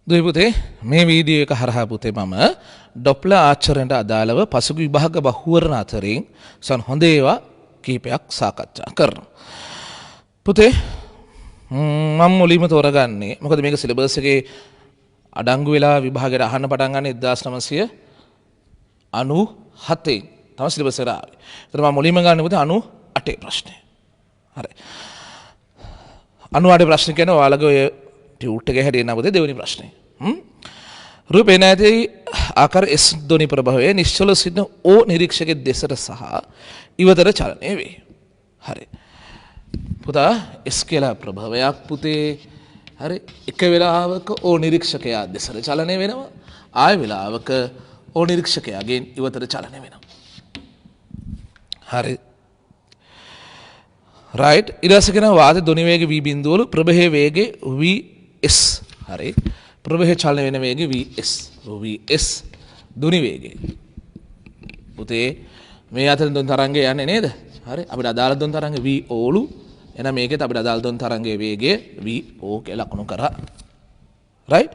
දුවේ පුතේ මේ වීඩියෝ එක හරහා පුතේ මම ඩොප්ලර් ආචරණයට අදාළව පසුගිය විභාග බහුවර්ණ අතරින් හොඳ ඒවා කීපයක් සාකච්ඡා කරනවා. පුතේ මම මුලින්ම තෝරගන්නේ මොකද මේක සිලබස් එකේ අඩංගු වෙලා විභාගයට අහන්න පටන් ගන්න 1997 තමයි සිලබස් එකට ආවේ. ඒතර මම මුලින්ම ගන්න පුතේ 98 ප්‍රශ්නේ. හරි. 98 ප්‍රශ්න කියන්නේ ඔයාලගේ ඔය ටියුට් එකේ හැදෙන්න පුතේ දෙවෙනි ප්‍රශ්නේ. रूपे नायते आकार इस ध्वनि प्रभावे निश्चल सिद्ध ओ निरीक्षक देशर सह इवतर चलने वे हरे पुता इसके अलावा प्रभाव पुते हरे एक वेलावक ओ निरीक्षक देशर चलने वेनवा आय वेलावक ओ निरीक्षक अगेन इवतर चलने वेनवा हरे राइट इरासकेन वाद ध्वनि वेग वी बिंदुवलु प्रभहे वेगे वी एस हरे प्रभहे चलने वेन वेगे वीएस ध्वनि वेगे පුතේ මේ අතරින් දුන් තරංගය යන්නේ නේද? හරි අපිට අදාළ දුන් තරංගේ v ඕලු එහෙනම් මේකෙත් අපිට අදාළ දුන් තරංගයේ වේගය v o කියලා ලකුණු කරා. රයිට්?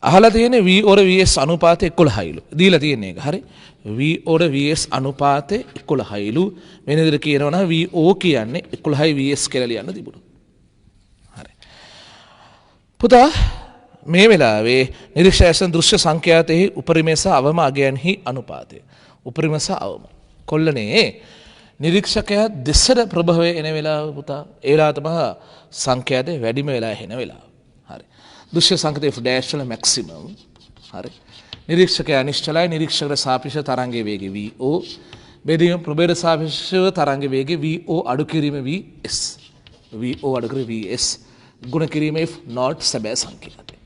අහලා තියෙන්නේ v or vs අනුපාතය 11යිලු. දීලා තියෙන්නේ ඒක. හරි. v or vs අනුපාතය 11යිලු. වෙන විදිහට කියනවා නම් v o කියන්නේ 11යි vs කියලා ලියන්න තිබුණා. හරි. පුතා මේ වෙලාවේ නිරීක්ෂක දෘශ්‍ය සංඛ්‍යාතෙහි උපරිමය සහ අවම අගයන්හි අනුපාතය. උපරිම සහ අවම. කොල්ලනේ නිරීක්ෂකයා දෙසට ප්‍රභවය එන වෙලාව පුතා ඒ වෙලාව තමයි සංඛ්‍යාතේ වැඩිම වෙලා එන වෙලාව. හරි. දෘශ්‍ය සංඛ්‍යාතේ f dash වල maximum. හරි. නිරීක්ෂකයා නිශ්චලයි නිරීක්ෂකයට සාපේක්ෂ තරංගයේ වේගය v o බෙදීම ප්‍රභේද සාපේක්ෂව තරංගයේ වේගය v o අඩු කිරීම vs. v o අඩු කිරීම vs ගුණ කිරීම f not සැබෑ සංඛ්‍යාතය.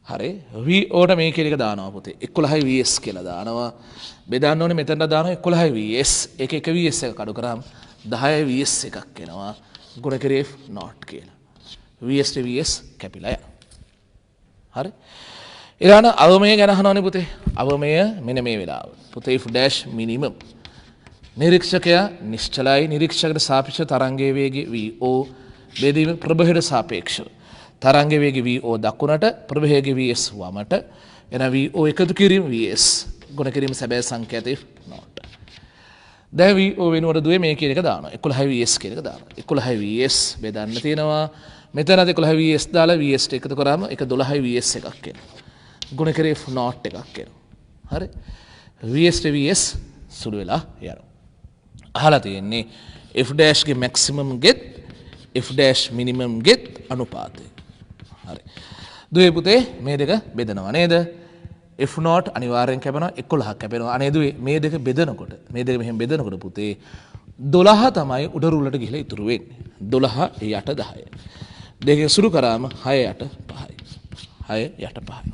හරි v ඕට මේ කියන එක දානවා පුතේ 11යි vs කියලා දානවා බෙදන්න ඕනේ මෙතනට දානවා 11යි vs එක එක vs එක කඩු කරාම 10යි vs එකක් එනවා ගුණ කරේ f not කියලා vs to vs කැපිලා යනවා හරි ඊළඟ අවමය ගැන අහනවනේ පුතේ අවමය මෙන්න මේ වෙලාව පුතේ f dash minimum නිරීක්ෂකයා නිශ්චලයි නිරීක්ෂකයට සාපේක්ෂ තරංගයේ වේගය v o බෙදීම ප්‍රභේද සාපේක්ෂව තරංගයේ වේගය v o දකුණට ප්‍රභේදයේ vs වමට එන v o එකතු කිරීම vs ගුණ කිරීම සැබෑ සංඛ්‍යාත f not දැන් v o වෙනුවට දුවේ මේ කියන එක දානවා 11යි vs කියන එක දානවා 11යි vs බෙදන්න තියෙනවා මෙතනත් 11යි vs දාලා vs ට එකතු කරාම ඒක 12යි vs එකක් එනවා ගුණ කිරීම f not එකක් එනවා හරි vs to vs සුළු වෙලා යනවා අහලා තියෙන්නේ f dash ගේ maximum get f dash minimum get අනුපාතය හරි දුවේ පුතේ මේ දෙක බෙදනවා නේද f not අනිවාර්යෙන් කැපෙනවා 11ක් කැපෙනවා අනේ දුවේ මේ දෙක බෙදනකොට මේ දෙක මෙහෙම බෙදනකොට පුතේ 12 තමයි උඩරුලට ගිහලා ඉතුරු වෙන්නේ 12 යට 10 දෙකෙන් සුළු කරාම 6 යට 5යි 6 යට 5යි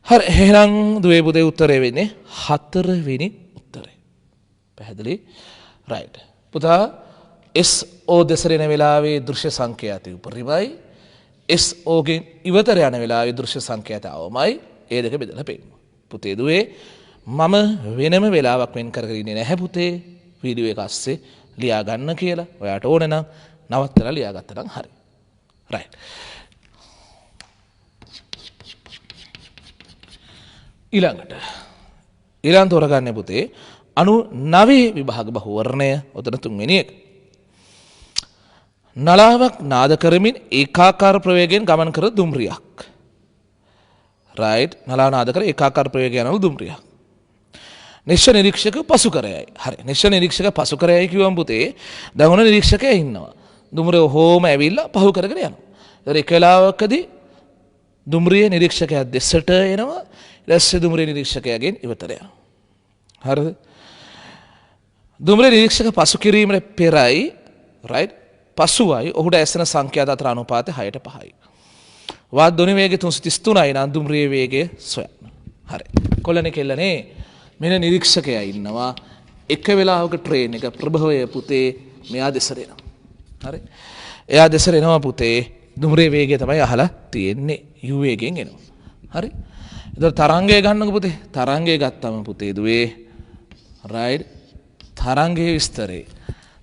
හරි එහෙනම් දුවේ පුතේ උත්තරය වෙන්නේ 4 වෙනි උත්තරය පැහැදිලි රයිට් පුතා S O දෙසර යන වෙලාවේ දෘශ්‍ය සංඛ්‍යාතය උපරිමයි S O ගෙන් ඉවතර යන වෙලාවේ දෘශ්‍ය සංඛ්‍යාතය අවමයි ඒ දෙක බෙදලා පෙන්නනවා පුතේ දුවේ මම වෙනම වෙලාවක් වෙන් කරගෙන ඉන්නේ නැහැ පුතේ වීඩියෝ එක අස්සේ ලියා ගන්න කියලා ඔයාට ඕන නම් නවත්තලා ලියා ගත්තා නම් හරි රයිට් ඊළඟ තෝරගන්නේ පුතේ 99 විභාග බහුවර්ණය ඔතන තුන්වෙනි එක නලාවක් නාද කරමින් ඒකාකාර ප්‍රවේගයෙන් ගමන් කර දුම්රියක් රයිට් නලාව නාද කර ඒකාකාර ප්‍රවේගයෙන් යන දුම්රියක් නිශ්චල නිරීක්ෂක පසු කරයයි හරි නිශ්චල නිරීක්ෂක පසු කරයයි කිව්වම පුතේ දැන් උන නිරීක්ෂකයා ඉන්නවා දුම්රිය හෝම ඇවිල්ලා පහු කරගෙන යනවා ඒතර එක වෙලාවකදී දුම්රිය නිරීක්ෂකයා දෙසට එනවා ඊට පස්සේ දුම්රිය නිරීක්ෂකයාගෙන් ඉවතර යනවා හරිද දුම්රිය නිරීක්ෂක පසු කිරීමට පෙරයි රයිට් පසුවයි ඔහුට ඇසෙන සංඛ්‍යාත අතර අනුපාතය 6ට 5යි. වාත් ධ්වනි වේගය 333යි නම් දුම්රිය වේගය සොයන්න. හරි. කොල්ලනේ කෙල්ලනේ මෙන්න නිරීක්ෂකයා ඉන්නවා. එක වෙලාවක ට්‍රේන් එක ප්‍රභවය පුතේ මෙයා දෙසට එනවා. හරි. එයා දෙසට එනවා පුතේ දුම්රිය වේගය තමයි අහලා තියෙන්නේ. u වේගයෙන් එනවා. හරි. ඒතර තරංගය ගන්නකො පුතේ. තරංගය ගත්තම පුතේ දුවේ රයිට් තරංගයේ විස්තරේ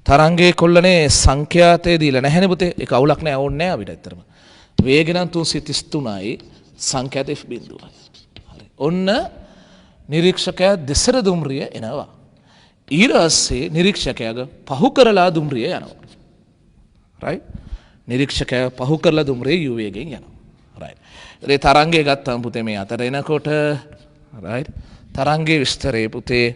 තරංගයේ කොල්ලනේ සංඛ්‍යාතය දීලා නැහැනේ පුතේ ඒක අවුලක් නෑ ඕනේ නෑ අපිට ඇත්තටම වේගය නම් 333යි සංඛ්‍යාත F බිඳුවයි. හරි. ඔන්න නිරීක්ෂකයා දෙසර දුම්රිය එනවා. ඊට පස්සේ නිරීක්ෂකයාගේ පහු කරලා දුම්රිය යනවා. right? නිරීක්ෂකයා පහු කරලා දුම්රිය u වේගයෙන් යනවා. right. ඒ තරංගය ගත්තාම පුතේ මේ අතර එනකොට right? තරංගයේ විස්තරේ පුතේ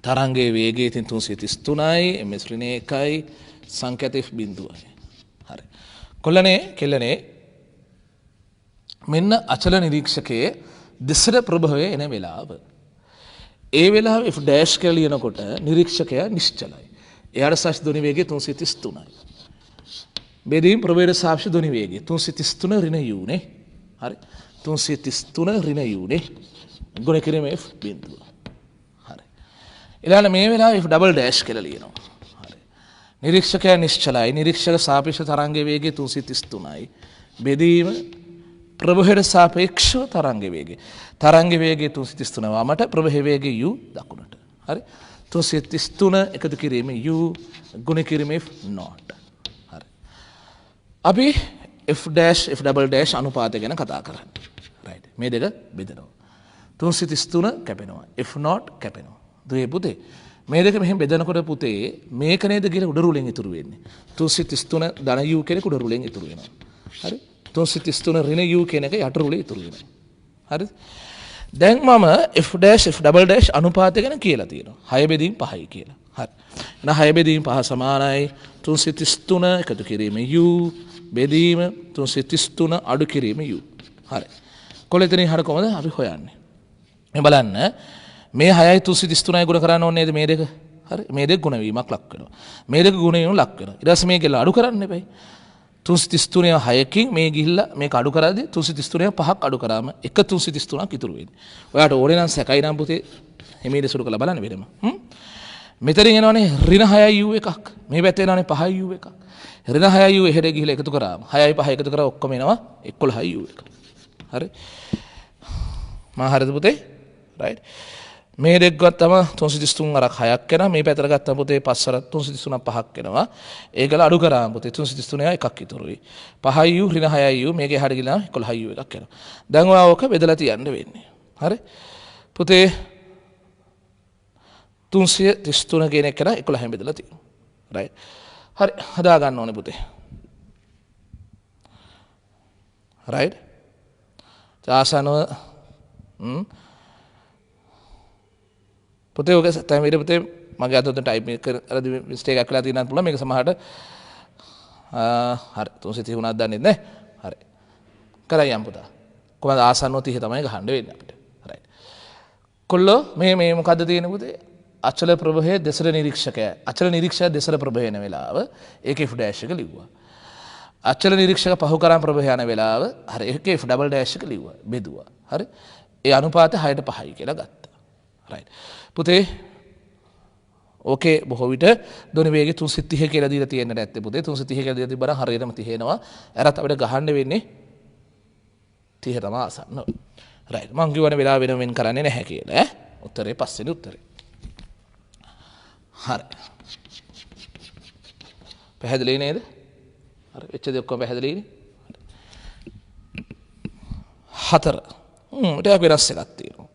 තරංගයේ වේගය ඉතින් 333යි ms ඍණ 1යි සංඛ්‍යාත F බිඳුවයි. හරි. කොල්ලනේ කෙල්ලනේ මෙන්න අචල නිරීක්ෂකයේ දෙසර ප්‍රභවය එන වෙලාව. ඒ වෙලාව F ඩෑෂ් කියලා ලියනකොට නිරීක්ෂකයා නිශ්චලයි. එයාට සාක්ෂි ධ්වනි වේගය 333යි. බෙදීම් ප්‍රභවයට සාක්ෂි ධ්වනි වේගය 333 ඍණ u නේ. හරි. 333 ඍණ u නේ. ගුණ කිරීම F බිඳුව. හරි. ඊළඟ මේ වෙලාව F ඩබල් ඩෑෂ් කියලා ලියනවා. හරි. නිරීක්ෂකයා නිශ්චලයි. නිරීක්ෂක සාපේක්ෂ තරංග වේගය 333යි. බෙදීම ප්‍රභවයට සාපේක්ෂව තරංග වේගය. තරංග වේගය 333 වමට ප්‍රභව වේගය u දකුණට. හරි. 333 එකතු කිරීම u ගුණ කිරීම f not. හරි. අපි f dash f double dash අනුපාතය ගැන කතා කරන්නේ. right. මේ දෙක බෙදනවා. 333 කැපෙනවා. f not කැපෙනවා. දුවේ පුතේ. මේ දෙක මෙහෙම බෙදනකොට පුතේ මේක නේද කියලා උඩ රුලෙන් ඉතුරු වෙන්නේ. 333 ධන u කෙනෙක් උඩ රුලෙන් ඉතුරු වෙනවා. හරි. 333 ඍණ u කියන එක යට රුලේ ඉතුරු වෙනවා. හරිද? දැන් මම f dash f double dash අනුපාතය ගැන කියලා තියෙනවා. 6 බෙදීම් 5යි කියලා. හරි. එහෙනම් 6 බෙදීම් 5 සමානයි 333 එකතු කිරීම u බෙදීම 333 අඩු කිරීම u. හරි. කොලෙතනින් හර කොහමද අපි හොයන්නේ? මේ බලන්න මේ 6යි 333යි ගුණ කරන්න ඕනේ නේද මේ දෙක? හරි. මේ දෙක ගුණ වීමක් ලක් වෙනවා. මේ දෙක ගුණ වීම ලක් වෙනවා. ඊට පස්සේ මේක අඩු කරන්න එපයි. 333 6කින් මේ ගිහිල්ලා මේක අඩු කරද්දී 333 5ක් අඩු කරාම 333ක් ඉතුරු වෙන්නේ. ඔයාලට ඕනේ නම් සැකයි නම් පුතේ හිමීට සුළු කරලා බලන්න වෙනම. මෙතනින් එනවනේ ඍණ 6යි u එකක්. මේ පැත්තේ එනවනේ 5යි u එකක්. ඍණ 6යි u එහෙට ගිහිල්ලා එකතු කරාම 6යි 5 එකතු කරා ඔක්කොම එනවා 11යි u එක. හරි. මා හරිද පුතේ? right. මේ දෙක ගත්තම 333 අරක් 6ක් එනවා. මේ පැත්තට ගත්තම පුතේ 5 අරක් 333 5ක් එනවා. ඒකල අඩු කරාම පුතේ 333 එකක් ඉතුරුයි. 5යි u ඍණ 6යි u මේකේ හරිය ගිහලා 11යි u එකක් එනවා. දැන් ඔයා ඕක බෙදලා තියන්න වෙන්නේ. හරි. පුතේ 333 කියන එක 11න් බෙදලා තියෙනවා. right. හරි හදා ගන්න ඕනේ පුතේ. right. ආසනව පුතේ ඔක තමයි පුතේ මගේ අතට ටයිප් කරලා මිස්ටේක් එකක් වෙලා තියෙනවා පුළුවන් මේක සමහරට හරි 333ක් දන්නේ නැහැ හරි කරයි යම් පුතා කොහමද ආසන්නව 30 තමයි ගහන්න වෙන්නේ අපිට හරි කොල්ලෝ මේ මොකද්ද තියෙන්නේ පුතේ අචල ප්‍රභවයේ දෙසර නිරීක්ෂකය අචල නිරීක්ෂක දෙසර ප්‍රභවය යන වෙලාව ඒක f dash එක ලිව්වා අචල නිරීක්ෂක පහු කරන් ප්‍රභවය යන වෙලාව හරි ඒක f double dash එක ලිව්වා බෙදුවා හරි ඒ අනුපාතය 6ට 5යි කියලා ගත්තා right පුතේ ඕකේ බොහෝ විට ධ්වනි වේගය 330 කියලා දීලා තියෙන්න නැත්තේ පුතේ 330 කියලා දීලා තිබ්බනම් හරියටම 30 එනවා එරත් අපිට ගහන්න වෙන්නේ 30 තමයි ආසන්න right මං කියවන වෙලාව වෙන කරන්නේ නැහැ කියලා ඈ උත්තරේ පස්වෙනි උත්තරේ හරි පැහැදිලි නේද හරි වෙච්ච දේ ඔක්කොම පැහැදිලිනේ හතර ටිකක් වෙනස් එකක් තියෙනවා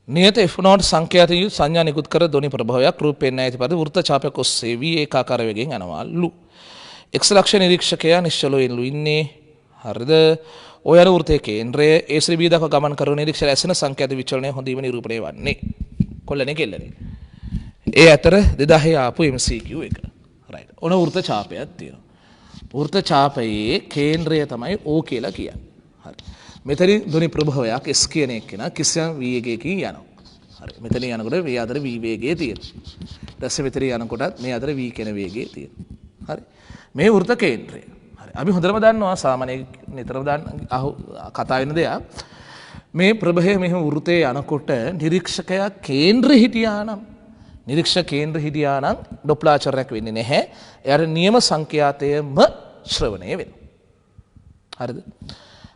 නියත F0 සංඛ්‍යාත යු සංඥා නිකුත් කර ධ්වනි ප්‍රභවයක් රූපයෙන් ඇති පද වෘත්ත ඡාපයක් ඔස්සේ V ඒකාකාර වේගයෙන් යනවාලු. X ලක්ෂ නිරීක්ෂකයා නිශ්චලව ඉන්නේ. හරිද? ඔය යන වෘත්තයේ කේන්ද්‍රය A ශ්‍රී B දක්වා ගමන් කරන නිරීක්ෂක ඇසෙන සංඛ්‍යාත විචලනය හොඳින්ම නිරූපණය වන්නේ. කොල්ලනේ කෙල්ලනේ. ඒ අතර 2000 ආපු MCQ එක. right. ඔන වෘත්ත ඡාපයක් තියෙනවා. වෘත්ත ඡාපයේ කේන්ද්‍රය තමයි O කියලා කියන්නේ. හරි. මෙතනින් ධ්වනි ප්‍රභවයක් S කියන එක නා කිසියම් වේගයකින් යනවා. හරි. මෙතන යනකොට V අතර V වේගය තියෙනවා. ඊට පස්සේ මෙතන යනකොටත් මේ අතර V කියන වේගය තියෙනවා. හරි. මේ වෘත්ත කේන්ද්‍රය. හරි. අපි හොඳටම දන්නවා සාමාන්‍ය නිතරම කතා වෙන දෙයක්. මේ ප්‍රභවය මෙහෙම වෘතේ යනකොට නිරීක්ෂකයා කේන්ද්‍රෙ හිටියා නම් නිරීක්ෂක කේන්ද්‍රෙ හිටියා නම් ඩොප්ලාචරයක් වෙන්නේ නැහැ. එයාට නියම සංඛ්‍යාතයම ශ්‍රවණය වෙනවා. හරිද?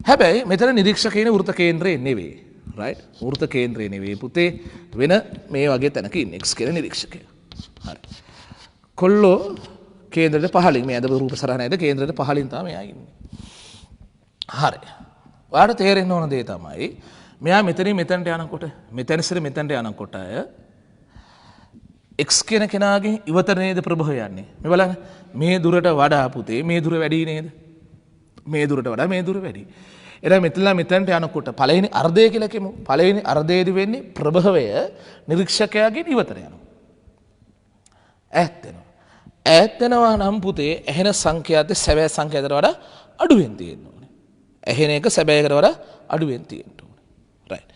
හැබැයි මෙතන නිරීක්ෂකයන වෘත කේන්ද්‍රය නෙවෙයි. right? වෘත කේන්ද්‍රය නෙවෙයි පුතේ වෙන මේ වගේ තැනක ඉන්නේ X කියන නිරීක්ෂකයා. හරි. කොල්ලෝ කේන්ද්‍රයට පහලින් මේ අද රූප සරහන ඇද කේන්ද්‍රයට පහලින් තමයි මෙයා ඉන්නේ. හරි. ඔයාලට තේරෙන්න ඕන දේ තමයි මෙයා මෙතනින් මෙතනට යනකොට මෙතන සිට මෙතනට යනකොට x කියන කෙනාගෙන් ඉවතට නේද ප්‍රභවය යන්නේ. මේ බලන්න මේ දුරට වඩා පුතේ මේ දුර වැඩි නේද? මේ දුරට වඩා මේ දුර වැඩි. එහෙනම් මෙතනලා මෙතනට යනකොට පළවෙනි අර්ධය කියලා කියමු. පළවෙනි අර්ධයේදී වෙන්නේ ප්‍රභවය නිරීක්ෂකයාගෙන් ඉවතට යනවා. ඈත් වෙනවා. ඈත් වෙනවා නම් පුතේ ඇහෙන සංඛ්‍යාතේ සැබෑ සංඛ්‍යාතයට වඩා අඩුවෙන් තියෙන්න ඕනේ. ඇහෙන එක සැබෑයකට වඩා අඩුවෙන් තියෙන්න ඕනේ. රයිට්.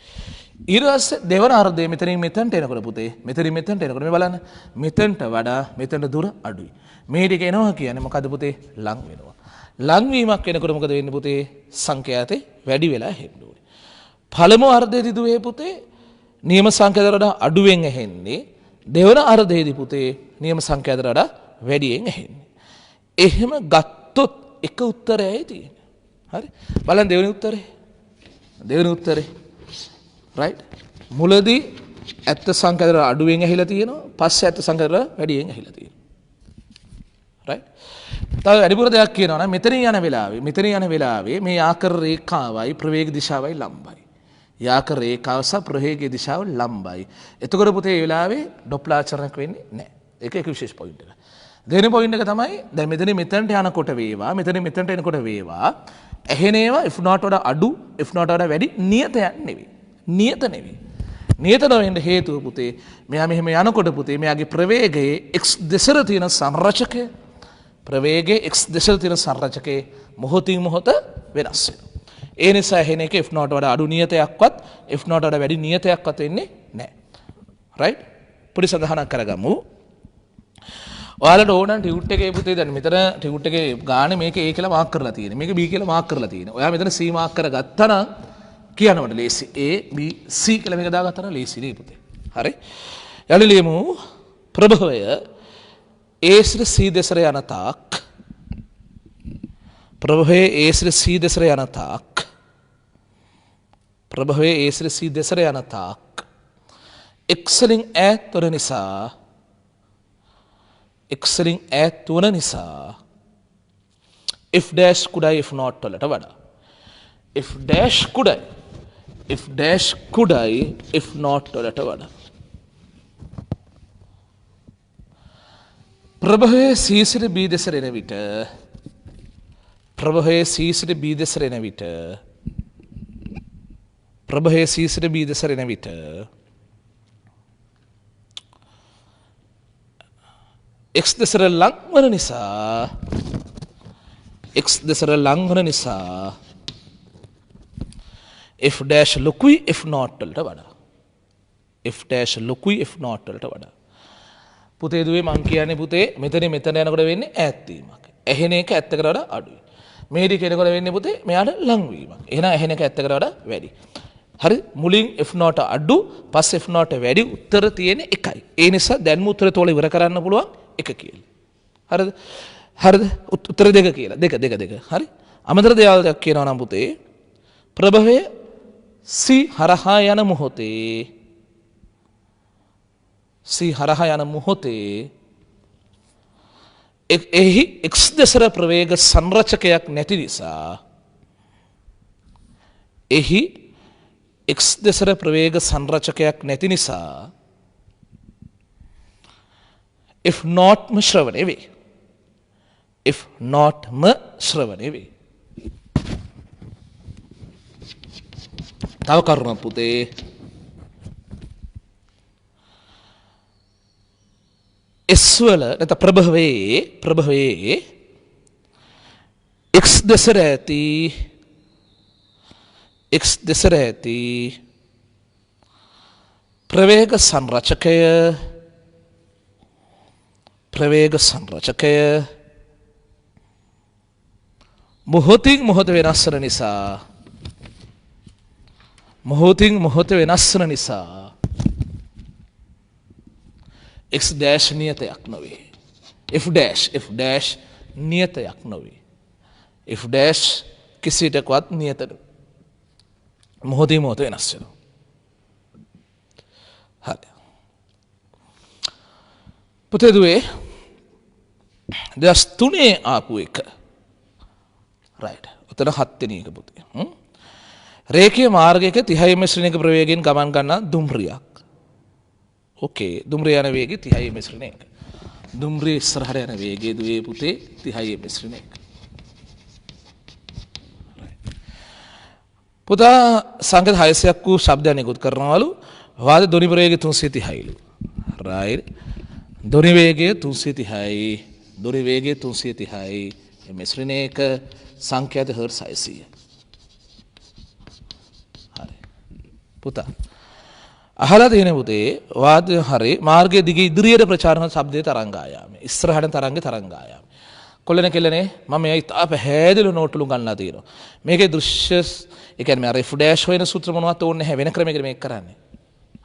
ඊට පස්සේ දෙවන අර්ධය මෙතනින් මෙතනට එනකොට පුතේ මෙතනින් මෙතනට එනකොට මේ බලන්න මෙතනට වඩා මෙතනට දුර අඩුයි. මේ ටික එනවා කියන්නේ මොකද පුතේ? ලං වෙනවා. ලං වීමක් වෙනකොට මොකද වෙන්නේ පුතේ? සංඛ්‍යාතේ වැඩි වෙලා හෙන්න ඕනේ. පළමු අර්ධයේදී දුවේ පුතේ නියම සංඛ්‍යාතයට වඩා අඩුවෙන් ඇහෙන්නේ. දෙවන අර්ධයේදී පුතේ නියම සංඛ්‍යාතයට වඩා වැඩියෙන් ඇහෙන්නේ. එහෙම ගත්තොත් එක උත්තරයයි තියෙන්නේ. හරි? බලන්න දෙවෙනි උත්තරේ. දෙවෙනි උත්තරේ. රයිට්? මුලදී ඇත්ත සංඛ්‍යාතයට අඩුවෙන් ඇහිලා තියෙනවා. පස්සේ ඇත්ත සංඛ්‍යාතයට වැඩියෙන් ඇහිලා තියෙනවා. රයිට්? තව වැඩිපුර දෙයක් කියනවා නම් මෙතනින් යන වෙලාවේ මේ ආකර රේඛාවයි ප්‍රවේග දිශාවයි ලම්බයි. යාකර රේඛාව සහ ප්‍රවේග දිශාව ලම්බයි. එතකොට පුතේ මේ වෙලාවේ ඩොප්ලාචරණයක් වෙන්නේ නැහැ. ඒක විශේෂ පොයින්ට් එක. දෙවෙනි පොයින්ට් එක තමයි දැන් මෙතනින් මෙතනට යනකොට වේවා මෙතනින් මෙතනට එනකොට වේවා ඇහෙනේවා if not වඩා අඩු if not වඩා වැඩි නියතයක් නෙවෙයි. නියත නෙවෙයි. නියත නොවෙන්න හේතුව පුතේ මෙයා මෙහෙම යනකොට පුතේ මෙයාගේ ප්‍රවේගයේ x දෙසට තියෙන සංරචකය ප්‍රවේගයේ x දෙසට තියෙන සංරචකයේ මොහොතින් මොහොත වෙනස් වෙනවා. ඒ නිසා ඇහෙන එක if not වඩා අඩු නියතයක්වත් if not වඩා වැඩි නියතයක්වත් වෙන්නේ නැහැ. රයිට්? පොඩි සඳහනක් කරගමු. ඔයාලට ඕන නම් ටියුට් එකේ පුතේ දැන් මෙතන ටියුට් එකේ ගානේ මේක A කියලා මාක් කරලා තියෙනවා. මේක B කියලා මාක් කරලා තියෙනවා. ඔයා මෙතන C මාක් කරගත්තා නම් කියනවට ලේසි A B C කියලා මේක දාගත්තා නම් ලේසි නේ පුතේ. හරි? යලි ලියමු ප්‍රභවය A සිට C දෙසට යන තාක් ප්‍රභවයේ A සිට C දෙසට යන තාක් ප්‍රභවයේ A සිට C දෙසට යන තාක් x වලින් ඈත් වන නිසා x වලින් ඈත් වන නිසා f dash කුඩයි f not වලට වඩා f dash කුඩයි f not වලට වඩා ප්‍රභවයේ C සිට B දෙසට එන විට ප්‍රභවයේ C සිට B දෙසට එන විට ප්‍රභවයේ C සිට B දෙසට එන විට x දෙසට ලං වන නිසා f dash ලොකුයි f not වලට වඩා f dash ලොකුයි f not වලට වඩා පුතේ දුවේ මං කියන්නේ පුතේ මෙතන යනකොට වෙන්නේ ඈත් වීමක්. ඇහෙන එක ඇත්තකට වඩා අඩුයි. මේ ටික එනකොට වෙන්නේ පුතේ මෙයාට ලං වීමක්. එහෙනම් ඇහෙන එක ඇත්තකට වඩා වැඩි. හරි? මුලින් f not අඩු පස්සේ f not වැඩි උත්තර තියෙන්නේ එකයි. ඒ නිසා දැන්ම උත්තර තෝල ඉවර කරන්න පුළුවන් එක කියලා. හරිද? හරිද? උත්තර දෙක කියලා. දෙක. හරි? අමතර දෙයක් කියනවා නම් පුතේ ප්‍රභවය C හරහා යන මොහොතේ එහි x දෙසට ප්‍රවේග සංරචකයක් නැති නිසා if notම ශ්‍රවණය වේ. තව කරුණක් පුතේ S වල නැත්නම් ප්‍රභවයේ x දෙසට ඇති ප්‍රවේග සංරචකය මොහොතින් මොහොත වෙනස් වන නිසා x dash නියතයක් නොවේ. f dash නියතයක් නොවේ. f dash කිසිටකවත් නියත මොහොතින් මොහොත වෙනස් වෙනවා. හරි. පුතේ දුවේ 2003 ආපු එක. රයිට්. උතන 7 වෙනි එක පුතේ. රේඛීය මාර්ගයක 30 මිශ්‍රණයක ප්‍රවේගයෙන් ගමන් කරන දුම්රියක්. ඕකේ දුම්රිය යන වේගය 30 මිශ්‍රණයක. දුම්රිය ඉස්සරහට යන වේගය දුවේ පුතේ 30 මිශ්‍රණයක. පුතා සංකේත 600ක් වූ ශබ්දයක් නිකුත් කරනවලු වාද ධ්වනි ප්‍රවේගය 330යිලු. right. ධ්වනි වේගය 330යි. ධ්වනි වේගය 330යි. මේ මිශ්‍රණයක සංඛ්‍යාත හර්ට්ස් 600. හරි. පුතා අහලා තියෙන පුතේ වාද්‍ය හරි මාර්ගයේ දිගේ ඉදිරියට ප්‍රචාරණ ශබ්දයේ තරංගායාමය. ඉස්සරහට තරංගායාමය. කොල්ලනේ කෙල්ලනේ මම මේ ඉතා පැහැදිලි නෝට්ටුලු ගන්නලා තියෙනවා. මේකේ දෘශ්‍ය ඒ කියන්නේ මේ අර F dash හොයන සූත්‍ර මොනවත් ඕනේ නැහැ වෙන ක්‍රමයකට මේක කරන්නේ.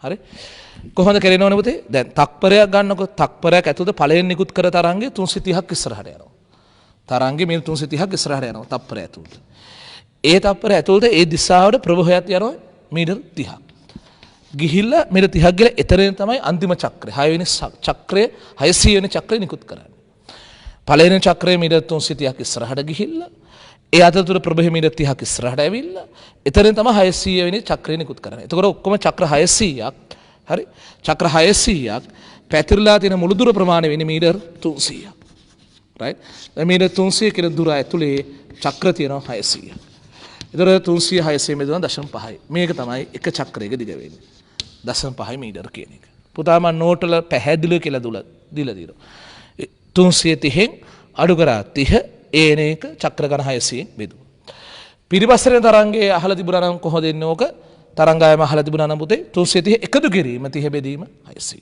හරි? කොහොමද කරන්න ඕනේ පුතේ? දැන් තක්පරයක් ගන්නකො තක්පරයක් ඇතුළත ඵලයෙන් නිකුත් කර තරංගේ 330ක් ඉස්සරහට යනවා. තරංගේ මේ 330ක් ඉස්සරහට යනවා තප්පරය ඇතුළත. ඒ තප්පරය ඇතුළත ඒ දිශාවට ප්‍රවාහයක් යනවා මීටර් 30ක්. ගිහිල්ලා මීටර් 30ක් ගිහලා එතරම් තමයි අන්තිම චක්‍රය 6 වෙනි චක්‍රය 600 වෙනි චක්‍රය නිකුත් කරන්නේ. පළවෙනි චක්‍රයේ මීටර් 330ක් ඉස්සරහට ගිහිල්ලා ඒ අතරතුර ප්‍රභේ මීටර් 30ක් ඉස්සරහට ඇවිල්ලා එතරම් තමයි 600 වෙනි චක්‍රය නිකුත් කරන්නේ. එතකොට ඔක්කොම චක්‍ර 600ක් හරි චක්‍ර 600ක් පැතිරලා තියෙන මුළු දුර ප්‍රමාණය වෙන්නේ මීටර් 300ක්. right දැන් මීටර් 300 කියන දුර ඇතුලේ චක්‍ර තියෙනවා 600. ඒතර 300 600 මෙදුන 0.5යි. මේක තමයි එක චක්‍රයක දිග වෙන්නේ. 0.5 මීටර කියන එක. පුතා මම නෝට් වල පැහැදිලිව කියලා දීලා තියෙනවා. 330න් අඩු කරා 30 ඒන එක චක්‍ර ගණන් 600න් බෙදුවා. පිරිපස්සෙන් තරංගයේ අහලා තිබුණා නම් කොහොමද එන්නේ ඕක? තරංගායම අහලා තිබුණා නම් පුතේ 330 එකතු කිරීම 30 බෙදීම 600.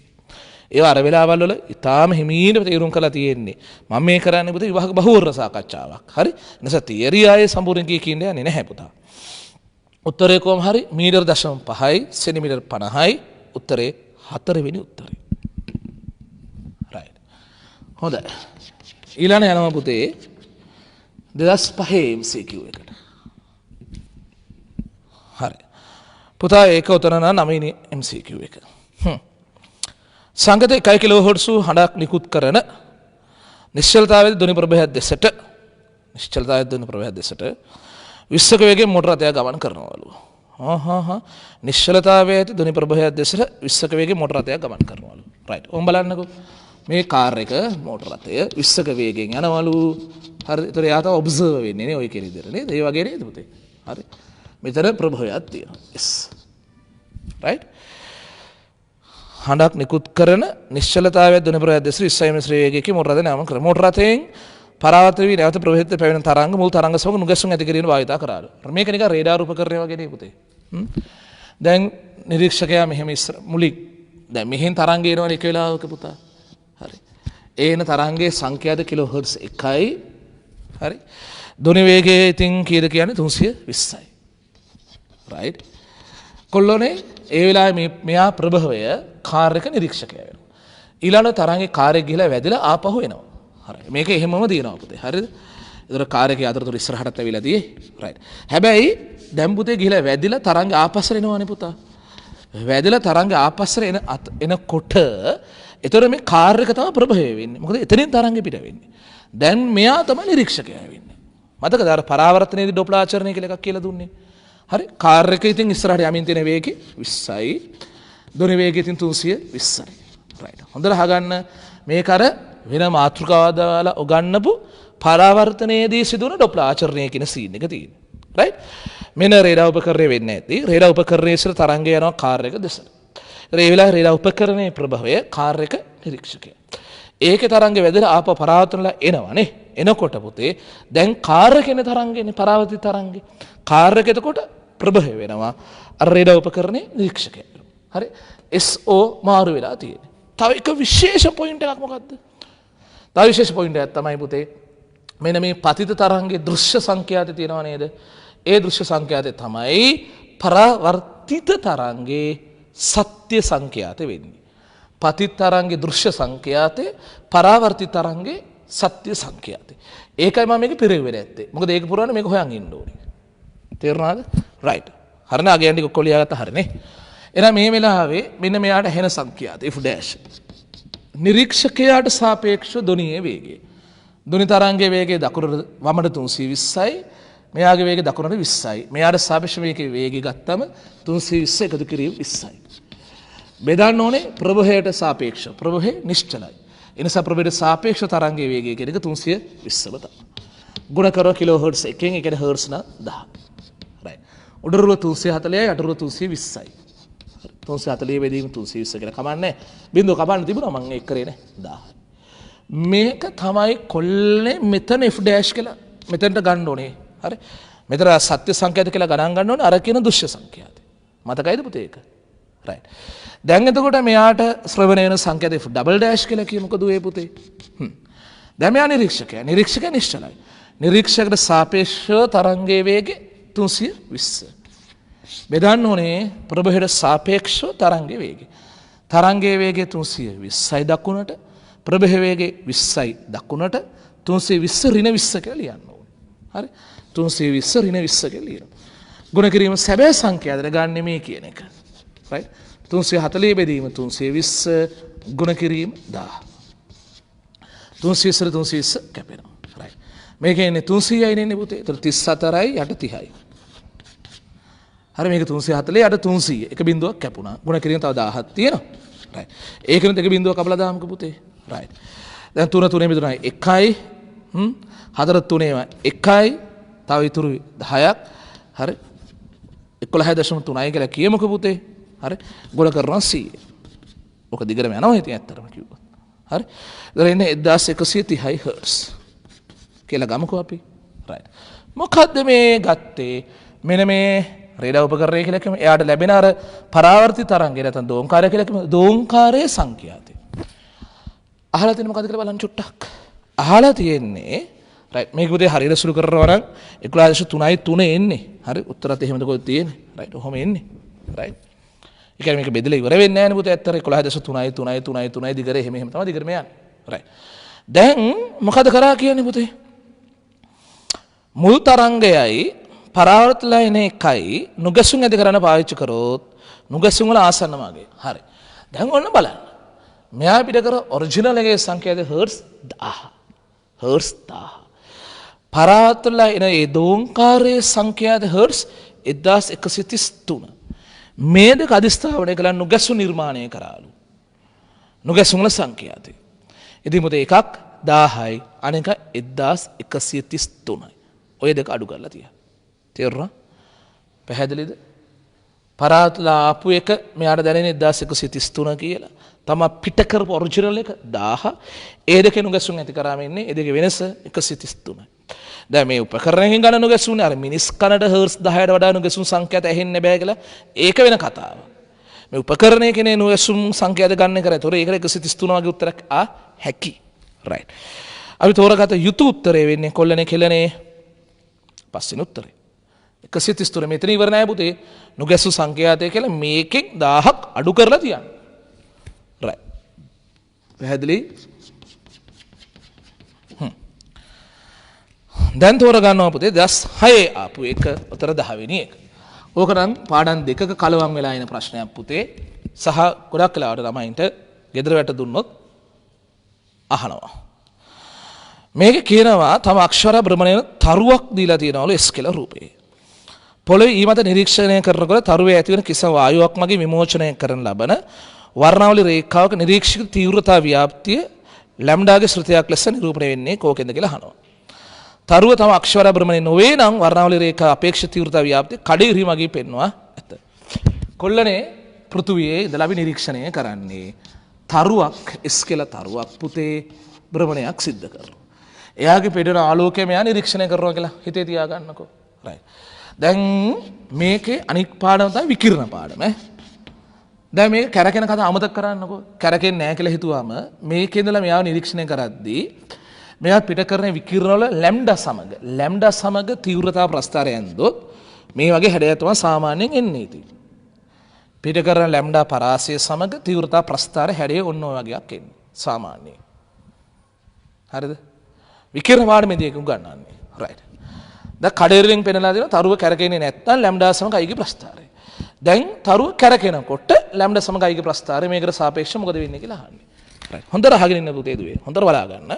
ඒවා අර වෙලාවල් වල ඉතාලම හිමීට තේරුම් කරලා තියෙන්නේ. මම මේ කරන්නේ පුතේ විවාහක බහුවර්ණ සාකච්ඡාවක්. හරි? එනිසා තියරි ආයේ සම්පූර්ණ කියන්න යන්නේ නැහැ පුතා. උත්තරේ කොහොම හරි මීටර 0.5යි සෙන්ටිමීටර 50යි උත්තරේ 4 වෙනි උත්තරේ. right. හොඳයි. ඊළඟ යනවා පුතේ 2005 MCQ එකට. හරි. පුතා ඒක උතන නම් 9 වෙනි MCQ එක. සංගත 1 කිලෝහර්ට්ස් හඬක් නිකුත් කරන නිශ්චලතාවයේ ධ්වනි ප්‍රභේදයක් දෙසට විශ්වක වේගයෙන් මෝටර රථයක් ගමන් කරනවලු. නිශ්චලතාවයේ ඇති ධ්වනි ප්‍රභේදයක් දෙසට විශ්වක වේගයෙන් මෝටර රථයක් ගමන් කරනවලු. right. ඔම් බලන්නකෝ. මේ කාර් එක මෝටර රථය විශ්වක වේගයෙන් යනවලු. හරි. ඒතර යා තව ඔබ්සර්ව් වෙන්නේ නේ ඔය කියන විදිහට නේද? ඒ වගේ නේද පුතේ? හරි. මෙතන ප්‍රභේදයක් තියෙනවා. yes. right. හඬක් නිකුත් කරන නිශ්චලතාවයේ ධ්වනි ප්‍රවාහය දෙස 20 මිශ්‍ර වේගයකින් මෝටර රථය නාම කරනවා. මෝටර රථයෙන් පරාවර්තන වී නැවත ප්‍රවේශයට පැමිණෙන තරංග මුල් තරංග සමග නුගැසුම් ඇති කිරීම භාවිතා කරාලු. මේක නිකන් රේඩාර් උපකරණය වගේ නේ පුතේ. දැන් නිරීක්ෂකයා මෙහෙම මුලින් දැන් මෙහෙන් තරංග එනවනේ එක වෙලාවක පුතා. හරි. ඒන තරංගයේ සංඛ්‍යාත කිලෝහර්ට්ස් 1යි. හරි. ධ්වනි වේගය ඉතින් කීයද කියන්නේ 320යි. right. කොල්ලෝනේ ඒ වෙලාවේ මෙයා ප්‍රභවය කාර් එක නිරීක්ෂකයා වෙනවා. ඊළඟ තරංගේ කාර් එක ගිහලා වැදිලා ආපහු එනවා. හරි. මේක එහෙමම දිනනවා පුතේ. හරිද? ඒතර කාර් එකේ අතරතුර ඉස්සරහටත් ඇවිල්ලා තියෙයි. right. හැබැයි දැන් පුතේ ගිහලා වැදිලා තරංගේ ආපස්සට එනවනේ පුතා. වැදිලා තරංගේ ආපස්සට එනකොට ඒතර මේ කාර් එක තමයි ප්‍රභවය වෙන්නේ. මොකද එතනින් තරංගේ පිට වෙන්නේ. දැන් මෙයා තමයි නිරීක්ෂකයා වෙන්නේ. මතකද අර පරාවර්තනයේදී ඩොප්ලර් ආචරණය කියලා එකක් කියලා දුන්නේ. හරි. කාර් එක ඉතින් ඉස්සරහට යමින් තියෙන වේගය 20යි. ධ්වනි වේගය ඉතින් 320යි. right. හොඳට අහගන්න මේක අර වෙන මාතෘකාවක් දාලා උගන්නපු පරාවර්තනයේදී සිදුවන ඩොප්ලර් ආචරණය කියන සීන් එක තියෙනවා. right. මෙන්න රේඩාර් උපකරණය වෙන්නේ නැති. රේඩාර් උපකරණයේ ඉස්සර තරංගය යනවා කාර් එක දෙසට. ඒ වෙලාවේ රේඩාර් උපකරණයේ ප්‍රභවය කාර් එක නිරීක්ෂකයා. ඒකේ තරංගේ වැදලා ආපහු පරාවර්තනලා එනවනේ. එනකොට පුතේ දැන් කාර් එකේ තරංගේනේ පරාවර්තිත තරංගේ. කාර් එක එතකොට ප්‍රභවය වෙනවා. අර රේඩාර් උපකරණයේ නිරීක්ෂකයා. හරි. SO මාරු වෙලා තියෙන්නේ. තව එක විශේෂ පොයින්ට් එකක් මොකද්ද? තව විශේෂ පොයින්ට් එකක් තමයි පුතේ මෙන්න මේ පතිත තරංගයේ දෘශ්‍ය සංඛ්‍යාතය තියෙනව නේද? ඒ දෘශ්‍ය සංඛ්‍යාතය තමයි පරාවර්තිත තරංගයේ සත්‍ය සංඛ්‍යාතය වෙන්නේ. පතිත තරංගයේ දෘශ්‍ය සංඛ්‍යාතය පරාවර්තිත තරංගයේ සත්‍ය සංඛ්‍යාතය. ඒකයි මම මේක පිරෙවෙන්නේ නැත්තේ. මොකද ඒක පුරවන්න මේක හොයන් ඉන්න ඕනේ. තේරුණාද? right. හරිනේ අගයන් ටික ඔක්කොම ලියාගත්ත හරිනේ. එහෙනම් මේ වෙලාවේ මෙන්න මෙයාට හෙන සංඛ්‍යාත F dash. නිරීක්ෂකයාට සාපේක්ෂව ධ්වනියේ වේගය. ධ්වනි තරංගයේ වේගය දකුණට වමට 320යි, මෙයාගේ වේගය දකුණට 20යි. මෙයාට සාපේක්ෂව මේකේ වේගය ගත්තම 320 එකතු කිරීම 20යි. බෙදන්න ඕනේ ප්‍රභවයට සාපේක්ෂව. ප්‍රභවය නිශ්චලයි. ඒ නිසා ප්‍රභවයට සාපේක්ෂ තරංගයේ වේගය කියන එක 320ම තමයි. ගුණ කරව කිලෝහර්ට්ස් එකෙන් ඒ කියන්නේ හර්ට්ස් නම් 10. රයිට්. උඩරුව 340යි යටරුව 320යි. 340 බෙදීම 320 කියලා කමන්නේ. බිඳුව කපන්න තිබුණා මම ඒක කරේ නෑ 1000. මේක තමයි කොල්ලේ මෙතන f dash කියලා මෙතනට ගන්න ඕනේ. හරි. මෙතන සත්‍ය සංඛ්‍යාත කියලා ගණන් ගන්න ඕනේ අර කියන දුෂ්‍ය සංඛ්‍යාත. මතකයිද පුතේ ඒක? රයිට්. දැන් එතකොට මෙයාට ශ්‍රවණය වෙන සංඛ්‍යාත f double dash කියලා කියමුකද ඒ පුතේ? දැන් මෙයා නිරීක්ෂකයා. නිරීක්ෂකයා නිශ්චලයි. නිරීක්ෂකයට සාපේක්ෂව තරංගයේ වේගය 320. බෙදන්න ඕනේ ප්‍රභවයට සාපේක්ෂව තරංගයේ වේගය. තරංගයේ වේගය 320යි දකුණට, ප්‍රභව වේගය 20යි දකුණට, 320 ඍණ 20 කියලා ලියන්න ඕනේ. හරි. 320 ඍණ 20 කියලා ලියනවා. ගුණ කිරීම සැබෑ සංඛ්‍යාවකට ගන්න මේ කියන එක. රයිට්. 340 බෙදීම 320 ගුණ කිරීම 1000. 320 320 කැපෙනවා. රයිට්. මේකේ ඉන්නේ 300යි නේ පුතේ. ඒතර 34යි යට 30යි. හරි මේක 340 යට 300. එක බිඳුවක් කැපුණා. ගුණ කිරීම තව 1000ක් තියෙනවා. රයිට්. ඒකෙනුත් එක බිඳුවක් කපලා දාමුකෝ පුතේ. රයිට්. දැන් 3 3 බෙදුණා 1යි. 4 3 1යි. තව ඉතුරු 10ක්. හරි. 11.3යි කියලා කියමුකෝ පුතේ. හරි. ගොඩ කරනවා 100. ඔක දිගටම යනවා ඉතින් ඇත්තටම කිව්වොත්. හරි. ඒතර එන්නේ 1130යි හර්ට්ස්. කියලා ගමුකෝ අපි. රයිට්. මොකද්ද මේ ගත්තේ? මෙන්න මේ රේඩාර් උපකරණය කියලා කියමු. එයාට ලැබෙන අර පරාවර්තිත තරංගය නැත්නම් දෝංකාරය කියලා කියමු. දෝංකාරයේ සංඛ්‍යාතය. අහලා තියෙන මොකද්ද කියලා බලන්න චුට්ටක්. අහලා තියෙන්නේ රයිට් මේක පුතේ හරියට සුළු කරනවා නම් 11.3 එන්නේ. හරි. උත්තරත් එහෙමද කොහෙද තියෙන්නේ? රයිට්. ඔහොම එන්නේ. රයිට්. ඒ කියන්නේ මේක බෙදලා ඉවර වෙන්නේ නැහැ නේ පුතේ. ඇත්තට 11.3 දිගට එහෙම තමයි දිගටම යන්නේ. රයිට්. දැන් මොකද කරා කියන්නේ පුතේ? මුල් තරංගයයි පරාවර්ත ලයින එකයි නුගසුන් ඇති කරන්න පාවිච්චි කරොත් නුගසුන් වල ආසන්න මාර්ගය. හරි. දැන් ඔන්න බලන්න. මෙයා පිට කර ඔරිජිනල් එකේ සංඛ්‍යාත හර්ට්ස් 1000. හර්ට්ස් 1000. පරාවර්ත ලයින ඒ දෝංකාරයේ සංඛ්‍යාත හර්ට්ස් 1133. මේ දෙක අධිස්ථාපනය කළ නුගසු නිර්මාණය කරාලු. නුගසුන් වල සංඛ්‍යාතය. ඉතින් මොකද එකක් 1000යි අනෙක 1133යි. ඔය දෙක අඩු කරලා තියා. තේරුණා? පැහැදිලිද? පරාත්ලා ආපු එක මෙයාට දැනෙන්නේ 1133 කියලා. තම පිට කරපු ඔරිජිනල් එක 1000. ඒ දෙකේ නුගසුන් ඇති කරාම ඉන්නේ. ඒ දෙකේ වෙනස 133යි. දැන් මේ උපකරණයෙන් ගන්න නුගසුන් අර මිනිස් කනට හර්ට්ස් 10ට වඩා නුගසුන් සංඛ්‍යාත ඇහෙන්න බෑ කියලා ඒක වෙන කතාවක්. මේ උපකරණයේ කෙනේ නුගසුන් සංඛ්‍යාත ගන්න කරා. ඒතොර ඒකට 133 වගේ උත්තරයක් හැකි. රයිට්. අපි තෝරගත යුතු උත්තරේ වෙන්නේ කොල්ලනේ කෙලනේ පස්වෙනි උත්තරේ. 133 මෙතන ඉවර නෑ පුතේ. නුගසු සංඛ්‍යාතය කියලා මේකෙන් 1000ක් අඩු කරලා තියන්න. රයිට්. පැහැදිලි? දැන් තෝරගන්නවා පුතේ 6 ආපු එක උතර 10 වෙනි එක. ඕක නම් පාඩම් දෙකක කලවම් වෙලා ඉන ප්‍රශ්නයක් පුතේ. සහ ගොඩක් වෙලාවට ළමයින්ට ගෙදර වැට දුන්නොත් අහනවා. මේක කියනවා තම අක්ෂර භ්‍රමණය තරුවක් දීලා තියෙනවලු S කියලා රූපේ. පොළොවේ ඊමත නිරීක්ෂණය කරනකොට තරුවේ ඇතිවන කිසිම වායුවක් මගින් විමෝචනය කරන ලබන වර්ණාවලි රේඛාවක නිරීක්ෂිත තීව්‍රතා ව්‍යාප්තිය ලැම්ඩාගේ ශ්‍රුතියක් ලෙස නිරූපණය වෙන්නේ කෝකෙන්ද කියලා අහනවා. තරුව තම අක්ෂර භ්‍රමණය නොවේ නම් වර්ණාවලි රේඛා අපේක්ෂිත තීව්‍රතා ව්‍යාප්තිය කඩිරි මගින් පෙන්වනවා ඇත. කොල්ලනේ පෘථුවියේ ඉඳලා අපි නිරීක්ෂණය කරන්නේ තරුවක් S කියලා තරුවක් පුතේ භ්‍රමණයක් සිද්ධ කරනවා. එයාගේ පෙඩෙන ආලෝකය මෙයා නිරීක්ෂණය කරනවා කියලා හිතේ තියාගන්නකෝ. රයිට්. දැන් මේකේ අනික් පාඩම තමයි විකිරණ පාඩම. දැන් මේක කැරකෙන කතාව අමතක කරන්නකෝ. කැරකෙන්නේ නැහැ කියලා හිතුවාම මේකේ ඉඳලා මෙයාව නිරීක්ෂණය කරද්දී මෙයා පිට කරන විකිරණ වල ලැම්ඩා සමග තීව්‍රතා ප්‍රස්ථාරය ඇන්දොත් මේ වගේ හැඩයක් තමයි සාමාන්‍යයෙන් එන්නේ ඉතින්. පිට කරන ලැම්ඩා පරාසය සමග තීව්‍රතා ප්‍රස්ථාර හැඩය ඔන්න ඔය වගේක් එන්නේ සාමාන්‍යයෙන්. හරිද? විකිරණ පාඩමේදී ඒක උගන්වන්නේ. රයිට්. දැන් කඩේරියෙන් පෙන්නලා දෙනවා තරුව කැරකෙන්නේ නැත්නම් ලැම්ඩා සමග අයිගේ ප්‍රස්ථාරය. දැන් තරුව කැරකෙනකොට ලැම්ඩා සමග අයිගේ ප්‍රස්ථාරය මේකට සාපේක්ෂව මොකද වෙන්නේ කියලා අහන්නේ. රයිට්. හොඳට අහගෙන ඉන්න පුතේ දුවේ. හොඳට බලා ගන්න.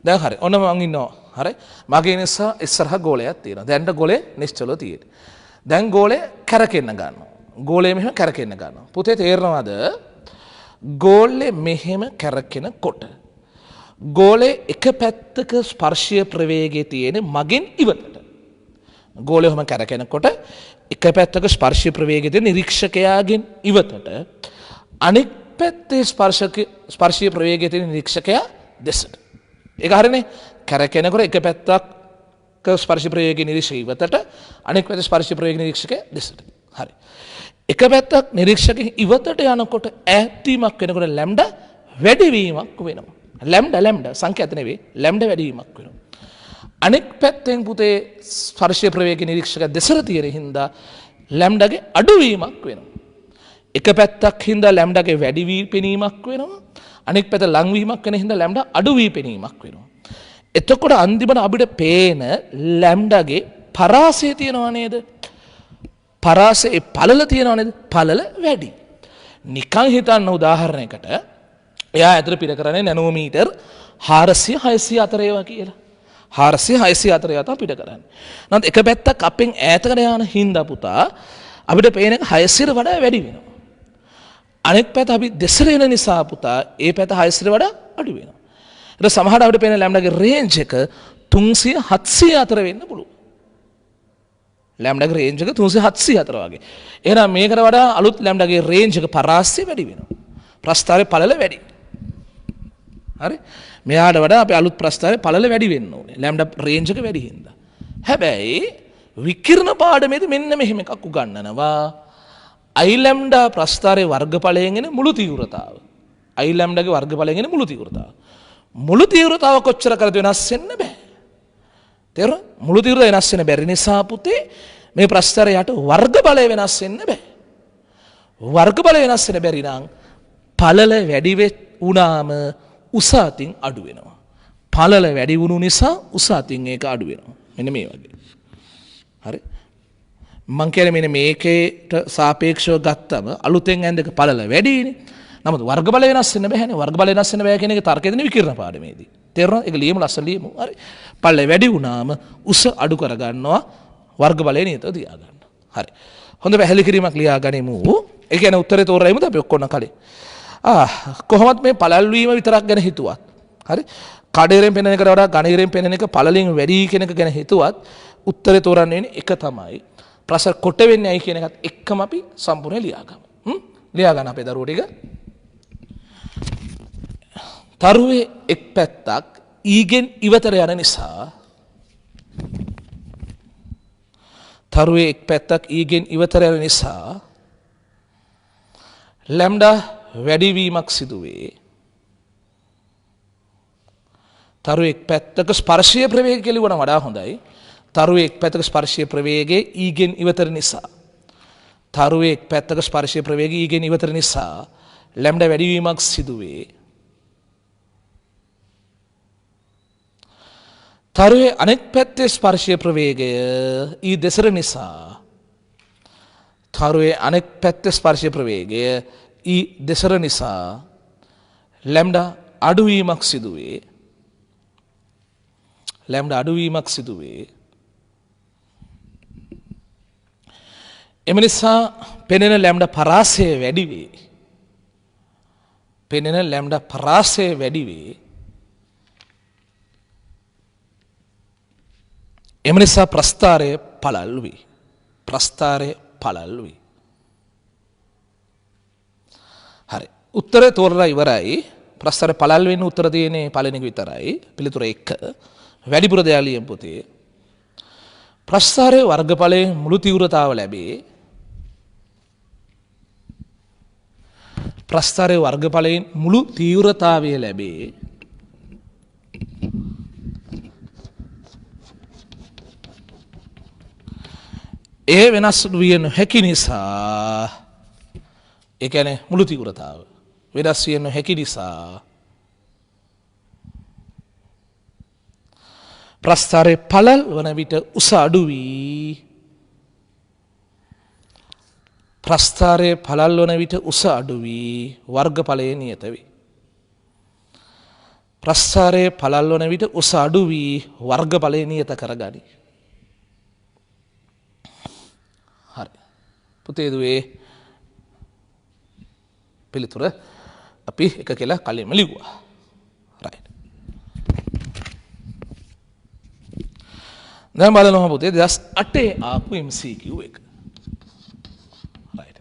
දැන් හරි. ඔන්න මම ඉන්නවා හරි මගේ නිසා ඉස්සරහ ගෝලයක් තියෙනවා දැන්ට ගෝලේ නිශ්චලව තියෙන්නේ දැන් ගෝලය කැරකෙන්න ගන්නවා ගෝලය මෙහෙම කැරකෙන්න ගන්නවා පුතේ තේරෙනවද ගෝලය මෙහෙම කැරකෙනකොට ගෝලේ එක පැත්තක ස්පර්ශීය ප්‍රවේගය තියෙන මගෙන් ඉවතට ගෝලය ඔහම කැරකෙනකොට එක පැත්තක ස්පර්ශීය ප්‍රවේගය තියෙන නිරීක්ෂකයාගෙන් ඉවතට අනෙක් පැත්තේ ස්පර්ශීය ප්‍රවේගය තියෙන නිරීක්ෂකයා දෙසට ඒක හරිනේ කැරකෙනකොට එක පැත්තක් ස්පර්ශ ප්‍රවේග නිරීක්ෂක ඉවතට අනෙක් පැත්තේ ස්පර්ශ ප්‍රවේග නිරීක්ෂකයා දෙසට හරි එක පැත්තක් නිරීක්ෂකෙන් ඉවතට යනකොට ඈත්වීමක් වෙනකොට ලැම්ඩා වැඩිවීමක් වෙනවා ලැම්ඩා සංඛ්‍යාත නෙවෙයි ලැම්ඩා වැඩිවීමක් වෙනවා අනෙක් පැත්තෙන් පුතේ ස්පර්ශ ප්‍රවේග නිරීක්ෂක දෙසට තියෙන හින්දා ලැම්ඩාගේ අඩුවීමක් වෙනවා එක පැත්තක් හින්දා ලැම්ඩාගේ වැඩි වී පෙනීමක් වෙනවා අනෙක් පැත්ත ලං වීමක් වෙන හින්දා ලැම්ඩා අඩු වී පෙනීමක් වෙනවා එතකොට අන්තිමට අපිට පේන ලැම්ඩාගේ පරාසය තියෙනවා නේද පරාසයේ පළල තියෙනවා නේද පළල වැඩි නිකන් හිතන්න උදාහරණයකට එයා ඇතුළේ පිට කරන්නේ නැනෝමීටර් 400 600 අතර ඒවා කියලා 400 600 අතර ඒවා තමයි පිට කරන්නේ නැත්නම් එක පැත්තක් අපෙන් ඈතකට යන හින්දා පුතා අපිට පේන එක 600ට වඩා වැඩි වෙනවා අනෙක් පැත්ත අපි දෙසර වෙන නිසා පුතා ඒ පැත්ත 600ට වඩා අඩු වෙනවා ඒක සමහරවිට අපිට පේන ලැම්ඩාගේ රේන්ජ් එක 300 700 අතර වෙන්න පුළුවන් ලැම්ඩාගේ රේන්ජ් එක 300 700 අතර වගේ එහෙනම් මේකට වඩා අලුත් ලැම්ඩාගේ රේන්ජ් එක පරාසය වැඩි වෙනවා ප්‍රස්ථාරයේ පළල වැඩි හරි මෙයාට වඩා අපේ අලුත් ප්‍රස්ථාරයේ පළල වැඩි වෙන්න ඕනේ ලැම්ඩා රේන්ජ් එක වැඩි හින්දා හැබැයි විකිරණ පාඩමේදී මෙන්න මෙහෙම එකක් උගන්වනවා I ලැම්ඩා ප්‍රස්ථාරයේ වර්ගඵලයෙන් එන මුළු තීව්‍රතාව I ලැම්ඩාගේ වර්ගඵලයෙන් එන මුළු තීව්‍රතාව කොච්චර කරද වෙනස් වෙන්න බෑ තේරුණා මුළු තීව්‍රතාව වෙනස් වෙන්න බැරි නිසා පුතේ මේ ප්‍රස්ථාරයට වර්ගඵලය වෙනස් වෙන්න බෑ වර්ගඵලය වෙනස් වෙන්න බැරි නම් පළල වැඩි වුණාම උස අතින් අඩු වෙනවා පළල වැඩි වුණු නිසා උස අතින් ඒක අඩු වෙනවා මෙන්න මේ වගේ හරි මං කියන්නේ මෙන්න මේකේට සාපේක්ෂව ගත්තම අලුතෙන් ඇඳක පළල වැඩිනේ නමුත් වර්ගඵල වෙනස් වෙන්න බෑනේ වර්ගඵල වෙනස් වෙන්න බෑ කියන එක තර්කයේ දෙන විකිරණ පාඩමේදී තේරුණා ඒක ලියමු ලස්සන ලියමු හරි පළල වැඩි වුණාම උස අඩු කර ගන්නවා වර්ගඵලය නියතව තියා ගන්න හරි හොඳ පැහැදිලි කිරීමක් ලියා ගනිමු ඒ කියන්නේ උත්තරේ තෝරයිමුද අපි ඔක්කොම කලින් කොහොමද මේ පළල් වීම විතරක් ගැන හිතුවත් හරි කඩේරෙන් පෙනෙන එකට වඩා ඝනීරෙන් පෙනෙන එක පළලින් වැඩි කියන එක ගැන හිතුවත් උත්තරේ තෝරන්න වෙන්නේ එක තමයි ප්‍රශ්න කොට වෙන්නේ ඇයි කියන එකත් එක්කම අපි සම්පූර්ණ ලියාගමු ලියා ගන්න අපේ දරුවෝ ටික තරුවේ එක් පැත්තක් ඊගෙන් ඉවතට යන නිසා තරුවේ එක් පැත්තක් ඊගෙන් ඉවතට යන නිසා ලැම්ඩා වැඩිවීමක් සිදුවේ තරුවේ එක් පැත්තක ස්පර්ශීය ප්‍රවේගය කියලා වුණා වඩා හොඳයි තරුවේ එක් පැත්තක ස්පර්ශීය ප්‍රවේගයේ ඊගෙන් ඉවතට නිසා තරුවේ එක් පැත්තක ස්පර්ශීය ප්‍රවේගය ඊගෙන් ඉවතට නිසා ලැම්ඩා වැඩිවීමක් සිදුවේ තරුවේ අනෙක් පැත්තේ ස්පර්ශීය ප්‍රවේගය ඊ දෙසර නිසා තරුවේ අනෙක් පැත්තේ ස්පර්ශීය ප්‍රවේගය ඊ දෙසර නිසා ලැම්ඩා අඩුවීමක් සිදුවේ ලැම්ඩා අඩුවීමක් සිදුවේ එම නිසා පෙනෙන ලැම්ඩා පරාසය වැඩි වේ පෙනෙන ලැම්ඩා පරාසය වැඩි වේ එම නිසා ප්‍රස්ථාරය පළල් වේ ප්‍රස්ථාරය පළල් වේ හරි උත්තරේ තෝරලා ඉවරයි ප්‍රස්ථාරය පළල් වෙන්න උත්තර තියෙන්නේ පළවෙනි එක විතරයි පිළිතුර 1 වැඩිපුර දෙයක් ලියමු පුතේ ප්‍රස්ථාරයේ වර්ගඵලයේ මුළු තීව්‍රතාව ලැබේ ප්‍රස්ථාරයේ වර්ගඵලයෙන් මුළු තීව්‍රතාවය ලැබේ ඒ වෙනස් විය නොහැකි නිසා ඒ කියන්නේ මුළු තීව්‍රතාව වෙනස් විය නොහැකි නිසා ප්‍රස්ථාරයේ පළල් වන විට උස අඩු වී ප්‍රස්ථාරයේ පළල් වන විට උස අඩු වී වර්ගඵලයේ නියත වේ ප්‍රස්ථාරයේ පළල් වන විට උස අඩු වී වර්ගඵලය නියත කරගනි. හරි. පුතේ දුවේ පිළිතුර අපි එක කියලා කලින්ම ලිව්වා. right. දැන් බලනවා පුතේ 2008 ආපු MCQ එක. right.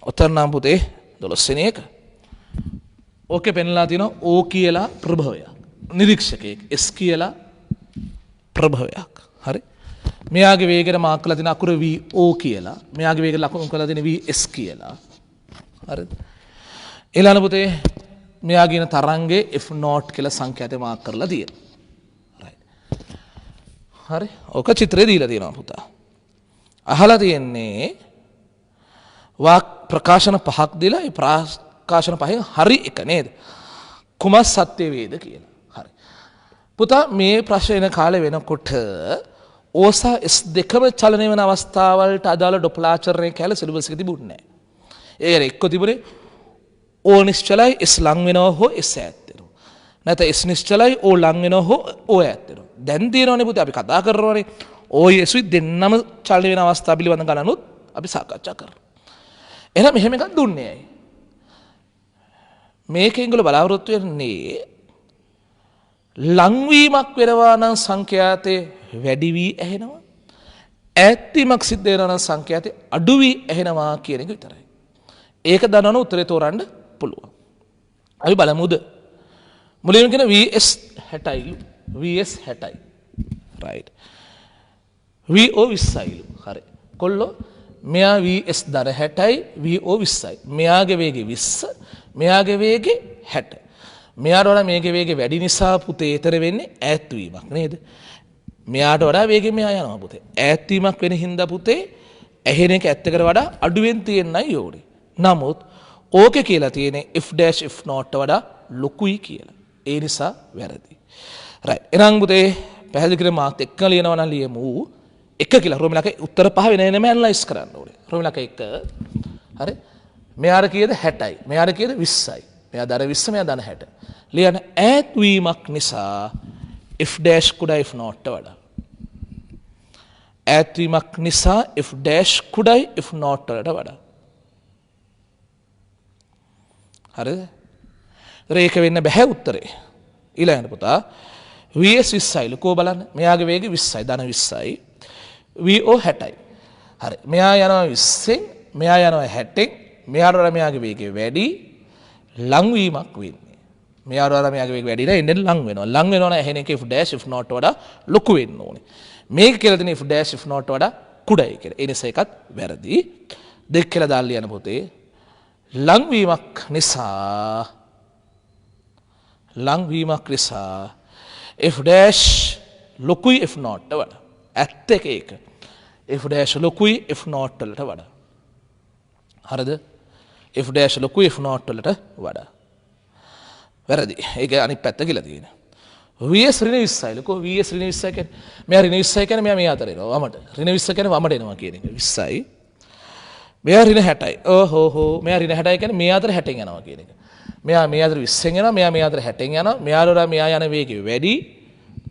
උත්තර නම් පුතේ 12 වෙනි එක. ඕකේ පෙන්නලා තියෙනවා O කියලා ප්‍රභවයක්. නිරීක්ෂකයෙක් S කියලා ප්‍රභවයක්. හරි. මෙයාගේ වේගයට මාක් කරලා තියෙන අකුර VO කියලා. මෙයාගේ වේගයට ලකුණු කරලා තියෙන VS කියලා. හරිද? ඊළඟ පුතේ මෙයාගේ තරංගේ F0 කියලා සංඛ්‍යාතය මාක් කරලා තියෙනවා. right. හරි. ඕක චිත්‍රය දීලා තියෙනවා පුතා. අහලා තියෙන්නේ වාක් ප්‍රකාශන පහක් දීලා ඒ ප්‍රකාශන පහෙන් හරි එක නේද? කුමක් සත්‍ය වේද කියලා. හරි. පුතා මේ ප්‍රශ්න කාලේ වෙනකොට ඕසා S දෙකම චලනය වෙන අවස්ථාවලට අදාළ ඩොප්ලාචරණය කියලා සිලබස් එකේ තිබුණේ නැහැ. ඒ එක්ක තිබුණේ O නිශ්චලයි S ලං වෙනවා හෝ S ඈත් වෙනවා. නැත්නම් S නිශ්චලයි O ලං වෙනවා හෝ O ඈත් වෙනවා. දැන් තියෙනවනේ පුතේ අපි කතා කරනවානේ O S දෙන්නම චලනය වෙන අවස්ථා පිළිබඳ ගණනුත් අපි සාකච්ඡා කරමු. එහෙනම් මෙහෙම එකක් දුන්නේ ඇයි? මේකෙන් ගල බලාපොරොත්තු වෙන්නේ ලංවීමක් වෙනවා නම් සංඛ්‍යාතේ වැඩි වී ඇහෙනවා. ඈත්වීමක් සිද්ධ වෙනවා නම් සංඛ්‍යාතේ අඩු වී ඇහෙනවා කියන එක විතරයි. ඒක දන්නවනම් උත්තරේ තෝරන්න පුළුවන්. අපි බලමුද? මුලින්ම කියන VS 60යිලු. VS 60යි. right. VO 20යිලු. හරි. කොල්ලෝ මෙයා VS දර 60යි VO 20යි. මෙයාගේ වේගය 20. මෙයාගේ වේගය 60. මෙයාට වඩා මේකේ වේගය වැඩි නිසා පුතේ ඊතර වෙන්නේ ඈත් වීමක් නේද? මෙයාට වඩා වේගෙන් මෙයා යනවා පුතේ. ඈත් වීමක් වෙන හින්දා පුතේ ඇහෙන එක ඇත්තකට වඩා අඩුවෙන් තියෙන්නයි ඕනේ. නමුත් ඕකේ කියලා තියෙන්නේ F'(F0) වඩා ලොකුයි කියලා. ඒ නිසා වැරදි. right. එහෙනම් පුතේ පැහැදිලි කරේ මාත් එක්ක ලියනවා නම් ලියමු. එක කියලා රෝමිලක උත්තර පහ වෙන නම ඇනලයිස් කරන්න ඕනේ. රෝමිලක 1. හරි. මෙයාට කීයද 60යි. මෙයාට කීයද 20යි. මෙයා දර 20 මෙයා දන 60. ලියන්න ඈත් වීමක් නිසා F' කුඩා F0 වඩා. ඈත් වීමක් නිසා F' කුඩායි F0 වලට වඩා. හරිද? ඒක වෙන්න බෑ උත්තරේ. ඊළඟට පුතා VS 20යි ලකෝ බලන්න. මෙයාගේ වේගය 20යි ධන 20යි. VO 60යි. හරි. මෙයා යනවා 20න් මෙයා යනවා 60න්. මෙයාට වඩා මෙයාගේ වේගය වැඩි ලං වීමක් වෙන්නේ. මෙයාට වඩා මෙයාගේ වේගය වැඩි නේද? එන්නේ ලං වෙනවා. ලං වෙනවා නම් එහෙන එක F'(F0) වඩා ලොකු වෙන්න ඕනේ. මේක කියලා තියෙන F'(F0) වඩා කුඩායි කියලා. ඒ නිසා එකත් වැරදි. දෙක කියලා දාලා ලියන්න පොතේ. ලංවීමක් නිසා F' ලොකුයි F0 වඩා. ඇත්ත එක ඒක. F' ලොකුයි F0 වලට වඩා. හරිද? F' ලොකුයි F0 වලට වඩා. වැරදි. ඒක අනිත් පැත්ත කියලා තියෙනවා. VS ඍණ 20යි ලකෝ VS ඍණ 20 කියන්නේ මෙයා ඍණ 20 කියන්නේ මෙයා මේ අතර එනවා වමට. ඍණ 20 කියන්නේ වමට එනවා කියන එක 20යි. මෙයා ඍණ 60යි. ඕහෝ මෙයා ඍණ 60යි කියන්නේ මේ අතර 60න් යනවා කියන එක. මෙයා මේ අතර 20න් යනවා මෙයා මේ අතර 60න් යනවා. මෙයාට වඩා මෙයා යන වේගය වැඩි.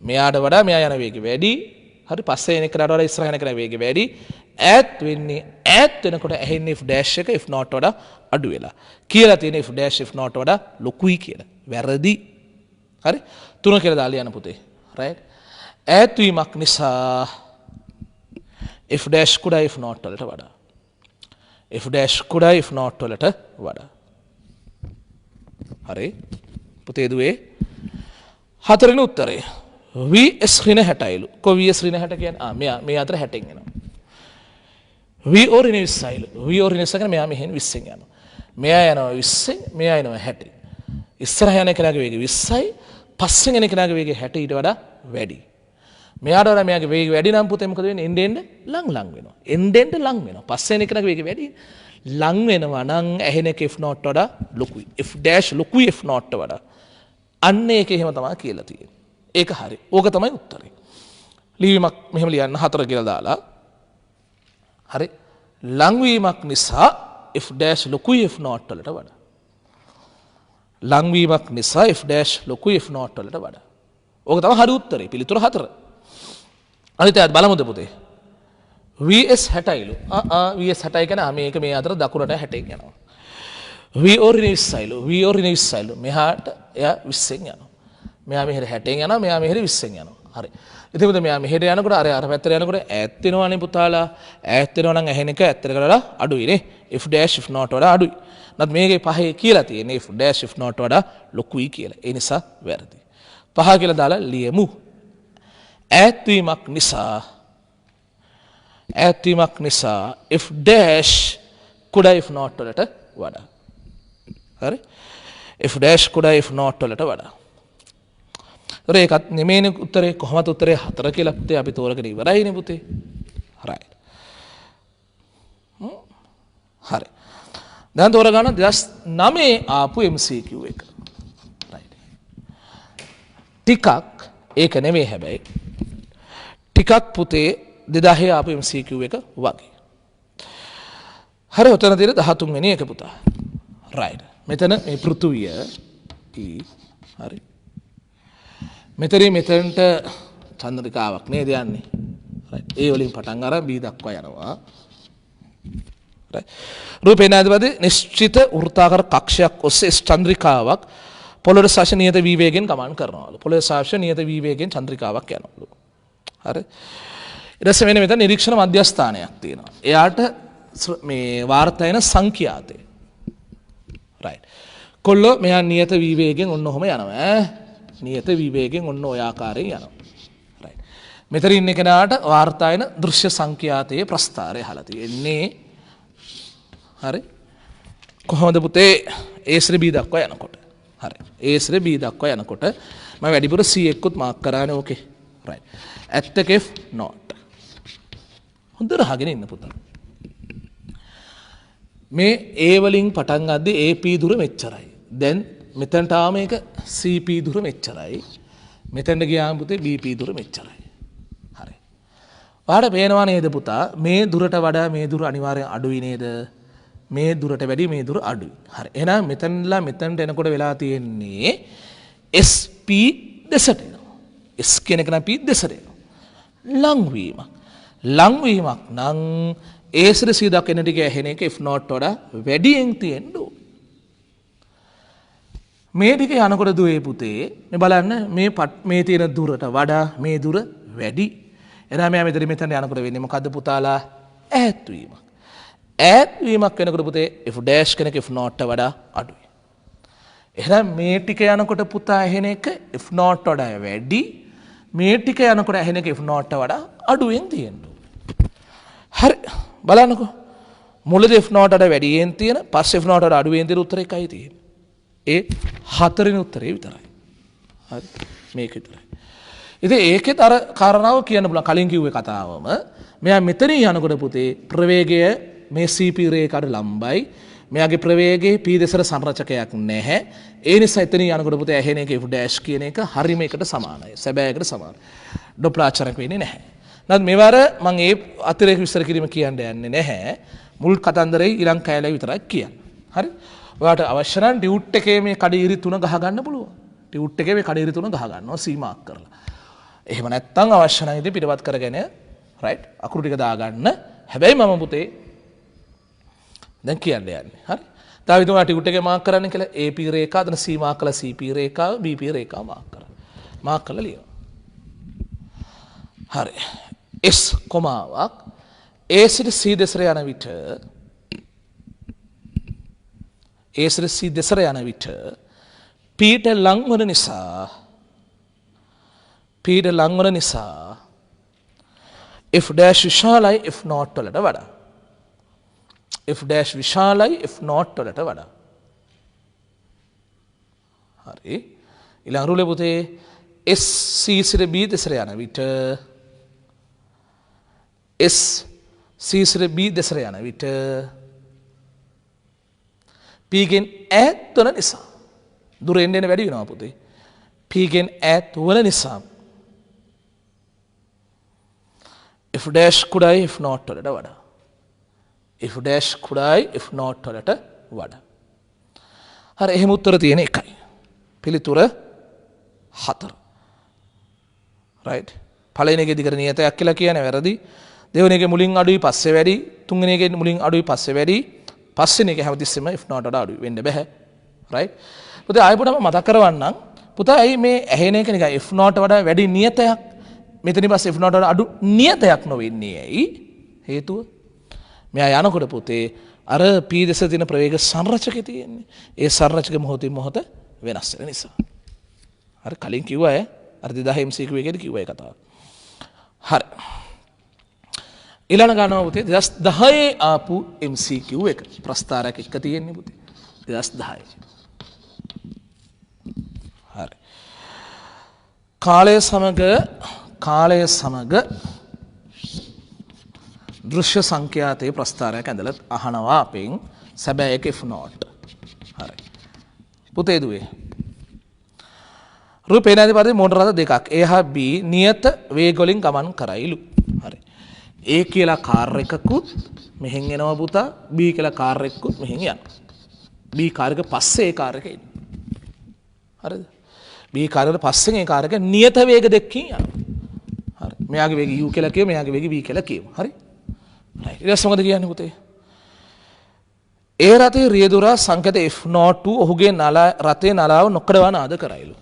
මෙයාට වඩා මෙයා යන වේගය වැඩි. හරි පස්සේ එන එකට වඩා ඉස්සරහ යන එකට වේගය වැඩි. ඈත් වෙනකොට ඇහෙන්නේ F' එක F0 වඩා අඩු වෙලා. කියලා තියෙන F'(F0) වඩා ලොකුයි කියලා. වැරදි. හරි? 3 කියලා දාලා යන පුතේ. right? ඈත් වීමක් නිසා F' කුඩා F0 වලට වඩා. F' කුඩා F0 වලට වඩා. හරි? පුතේ දුවේ හතරවෙනි උත්තරය. VS ඍණ 60යිලු. කො VS ඍණ 60 කියන්නේ මෙයා මේ අතර 60න් එනවා. VO ඍණ 20යිලු. VO ඍණ 20 කියන්නේ මෙයා මෙහෙන් 20න් යනවා. මෙයා යනවා 20න් මෙයා යනවා 60. ඉස්සරහ යන කෙනාගේ වේගය 20යි. පස්සෙන් එන කෙනාගේ වේගය 60 ඊට වඩා වැඩි. මෙයාට වඩා මෙයාගේ වේගය වැඩි නම් පුතේ මොකද වෙන්නේ? එන්න ලං වෙනවා. එන්න ලං වෙනවා. පස්සේ එන කෙනාගේ වේගය වැඩි. ලං වෙනවා නම් ඇහෙන එක F0 වඩා ලොකුයි. F' ලොකුයි F0 වඩා. අන්න ඒක එහෙම තමයි කියලා තියෙන්නේ. ඒක හරි. ඕක තමයි උත්තරේ. ලිවීමක් මෙහෙම ලියන්න 4 කියලා දාලා. හරි. ලංවීමක් නිසා F' ලොකුයි F0 වලට වඩා. ලංවීමක් නිසා if dash ලොකුයි if not වලට වඩා. ඕක තමයි හරි උත්තරේ. පිළිතුර 4. අනිත් ඒත් බලමුද පුතේ. VS 60යිලු. VS 60යි කියන්නේ මේක මේ අතර දකුණට 60ක් යනවා. V ඔරින 20යිලු. V ඔරින 20යිලු. මෙහාට එයා 20ෙන් යනවා. මෙයා මෙහෙට 60ෙන් යනවා. මෙයා මෙහෙට 20ෙන් යනවා. හරි. ඉතින් පුතේ මෙයා මෙහෙට යනකොට අර පැත්තට යනකොට ඈත් වෙනවනේ පුතාලා. ඈත් වෙනවා නම් ඇහෙන එක ඇත්තට කරලා අඩුයි නේ. if dash if not වඩා අඩුයි. නැත් මේකේ පහේ කියලා තියෙන්නේ if dash if not වඩා ලොකුයි කියලා. ඒ නිසා වැරදි. පහ කියලා දාලා ලියමු. ඈත්වීමක් නිසා if dash කුඩා if not වලට වඩා. හරි? if dash කුඩා if not වලට වඩා. ඒතර ඒකත් නෙමෙයිනේ උත්තරේ. කොහොමද උත්තරේ 4 කියලා පුතේ අපි තෝරගෙන ඉවරයිනේ පුතේ. right. හරි. දැන් තෝරගන්න 2009 ආපු MCQ එක. right. ටිකක් ඒක නෙමෙයි හැබැයි. ටිකක් පුතේ 2000 ආපු MCQ එක වගේ. හරි ඔතන තියෙන 13 වෙනි එක පුතා. right. මෙතන මේ පෘථුවිය හරි. මෙතනට චන්ද්‍රිකාවක් නේද යන්නේ. right. ඒ වලින් පටන් අරන් B දක්වා යනවා. right. රූපේ නාදපදේ නිශ්චිත වෘත්තාකාර කක්ෂයක් ඔස්සේ චන්ද්‍රිකාවක් පොළොවට ස්පර්ශ නියත වී වේගෙන් ගමන් කරනවලු. පොළොවට ස්පර්ශ නියත වී වේගෙන් චන්ද්‍රිකාවක් යනවලු. හරි. ඊට පස්සේ මෙතන නිරීක්ෂණ මධ්‍යස්ථානයක් තියෙනවා. එයාට මේ වාර්තා වෙන සංඛ්‍යාතය. right. කොල්ලෝ මෙයා නියත වී වේගෙන් ඔන්න ඔහම යනවා. නියත වී වේගෙන් ඔන්න ඔය ආකාරයෙන් යනවා. right. මෙතන ඉන්න කෙනාට වාර්තා වෙන දෘශ්‍ය සංඛ්‍යාතයේ ප්‍රස්ථාරය අහලා තියෙන්නේ. හරි. කොහොමද පුතේ A B දක්වා යනකොට. හරි. A B දක්වා යනකොට මම වැඩිපුර C එක්කුත් මාක් කරානේ ඕකේ. right. ඇත්තක if not. හොඳට අහගෙන ඉන්න පුතා. මේ A වලින් පටන් ගද්දී AP දුර මෙච්චරයි. දැන් මෙතනට ආව මේක CP දුර මෙච්චරයි. මෙතනට ගියාම පුතේ BP දුර මෙච්චරයි. හරි. ඔයාලට පේනවා නේද පුතා මේ දුරට වඩා මේ දුර අනිවාර්යෙන් අඩුයි නේද? මේ දුරට වැඩි මේ දුර අඩුයි. හරි. එහෙනම් මෙතනලා මෙතනට එනකොට වෙලා තියෙන්නේ SP දෙසට එනවා. S කියන එක නම් P දෙසට එනවා. ලංවීමක් නම් A සිට C දක්වා එන ටික ඇහෙන එක if not වඩා වැඩියෙන් තියෙන්න ඕන. මේ ටික යනකොට දුවේ පුතේ මේ බලන්න මේ තියෙන දුරට වඩා මේ දුර වැඩි. එහෙනම් මෙයා මෙතන යනකොට වෙන්නේ මොකද්ද පුතාලා? ඈත්වීමක්. ඈත්වීමක් වෙනකොට පුතේ if dash කෙනෙක් if not වඩා අඩුයි. එහෙනම් මේ ටික යනකොට පුතා ඇහෙන එක if not වඩා වැඩි. මේ ටික යනකොට ඇහෙන එක if not වඩා අඩුවෙන් තියෙන්න ඕන. හරි. බලන්නකෝ. මුලදී if not වඩා වැඩියෙන් තියෙන, පස්සේ if not වඩා අඩුවෙන් තියෙන උත්තරේ එකයි තියෙන්නේ. ඒ 4 වෙනි උත්තරේ විතරයි. හරි. මේක විතරයි. ඉතින් ඒකෙත් අර කාරණාව කියන්න පුළුවන් කලින් කිව්වේ කතාවම. මෙයා මෙතනින් යනකොට පුතේ ප්‍රවේගය මේ CP රේඛාවට ලම්බයි. මෙයාගේ ප්‍රවේගයේ P දෙසට සංරචකයක් නැහැ. ඒ නිසා එතනින් යනකොට පුතේ ඇහෙන එක if dash කියන එක හරියම එකට සමානයි. සැබෑයකට සමානයි. ඩොප්ලාචරක වෙන්නේ නැහැ. නැත් මෙවර මම ඒ අතිරේක විස්තර කිරීම කියන්න යන්නේ නැහැ. මුල් කතන්දරේ ඊළඟ කැලේ විතරයි කියන්නේ. හරි? ඔයාලට අවශ්‍ය නම් ටියුට් එකේ මේ කඩිරි 3 ගහ ගන්න පුළුවන්. ටියුට් එකේ මේ කඩිරි 3 ගහ ගන්නවා C මාක් කරලා. එහෙම නැත්නම් අවශ්‍ය නම් ඉතින් පිටපත් කරගෙන රයිට් අකුරු ටික දාගන්න. හැබැයි මම පුතේ දැන් කියන්න යන්නේ. හරි? තාම හිතමු ටියුට් එකේ මාක් කරන්න කියලා AP රේඛාව අතන C මාක් කළා CP රේඛාව BP රේඛාව මාක් කරා. මාක් කරලා ලියනවා. හරි. S කොමාවක් A සිට C දෙසට යන විට A සිට C දෙසට යන විට Pට ලං වන නිසා if dash විශාලයි if not වලට වඩා. if dash විශාලයි if not වලට වඩා. හරි. ඊළඟ රුලේ පුතේ S C සිට B දෙසට යන විට S C සිට B දෙසට යන විට P ගෙන් ඈත් වන නිසා දුර එන්න වැඩි වෙනවා පුතේ. P ගෙන් ඈත් වන නිසා if dash කුඩායි if not වලට වඩා. if dash කුඩායි if not වලට වඩා. හරි එහෙම උත්තර තියෙන එකයි. පිළිතුර 4. right පළවෙනි එකේ දිගට නියතයක් කියලා කියන්නේ වැරදි. දෙවෙනි එකේ මුලින් අඩුයි පස්සේ වැඩි. තුන්වෙනි එකේ මුලින් අඩුයි පස්සේ වැඩි. පස්වෙනි එකේ හැමතිස්සෙම if not වඩා අඩුයි වෙන්න බෑ. right පුතේ ආයෙ පොඩ්ඩක් මතක් කරවන්නම්. පුතා ඇයි මේ ඇහෙන එක නිකන් if not වඩා වැඩි නියතයක් මෙතනින් පස්සේ if not වඩා අඩු නියතයක් නොවෙන්නේ ඇයි? හේතුව මෙයා යනකොට පුතේ අර p දෙස තියෙන ප්‍රවේග සංරචකේ තියෙන්නේ. ඒ සංරචක මොහොතින් මොහොත වෙනස් වෙන නිසා. හරි කලින් කිව්වා ඈ අර 2000 MCQ එකේදී කිව්වා ඒ කතාව. හරි. ඊළඟ ගන්නවා පුතේ 2010 ආපු MCQ එක. ප්‍රස්තාරයක් එක තියෙන්නේ පුතේ. 2010. හරි. කාලය සමග දෘශ්‍ය සංඛ්‍යාතයේ ප්‍රස්තාරයක් ඇඳලා අහනවා අපෙන් සැබෑ එක if not. හරි. පුතේ දුවේ. රූපේ නැති පරිදි මෝටර රථ දෙකක් A හා B නියත වේග වලින් ගමන් කරයිලු. හරි. A කියලා කාර් එකකුත් මෙහෙන් එනවා පුතා. B කියලා කාර් එකකුත් මෙහෙන් යනවා. B කාර් එක පස්සේ A කාර් එක එනවා. හරිද? B කාර් එකට පස්සෙන් A කාර් එක නියත වේග දෙකකින් යනවා. හරි. මෙයාගේ වේගය u කියලා කියමු. මෙයාගේ වේගය v කියලා කියමු. හරි. right. ඊට පස්සේ මොකද කියන්නේ පුතේ? ඒ රථයේ රියදුරා සංකේත F02 ඔහුගේ රථයේ නලාව නොකඩවා නාද කරයිලු.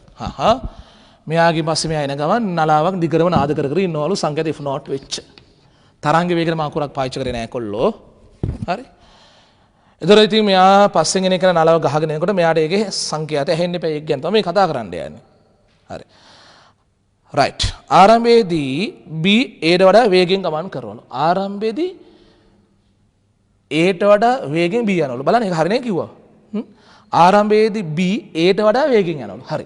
මෙයාගේ පස්සේ මෙයා එන ගමන් නලාවක් දිගටම නාද කර කර ඉන්නවලු සංකේත F0 වෙච්ච. තරංග වේගයට මාකුරක් පාවිච්චි කරේ නෑ කොල්ලෝ. හරි. ඒතර ඉතින් මෙයා පස්සෙන් එන එක නලාව ගහගෙන එනකොට මෙයාට ඒකේ සංකේතය ඇහෙන්න එපා ඒක ගැන තමයි මේ කතා කරන්න යන්නේ. හරි. right. ආරම්භයේදී B A ට වඩා වේගෙන් ගමන් කරනවලු. ආරම්භයේදී A ට වඩා වේගෙන් B යනවලු. බලන්න ඒක හරිනේ කිව්වා. ආරම්භයේදී B A ට වඩා වේගෙන් යනවලු. හරි.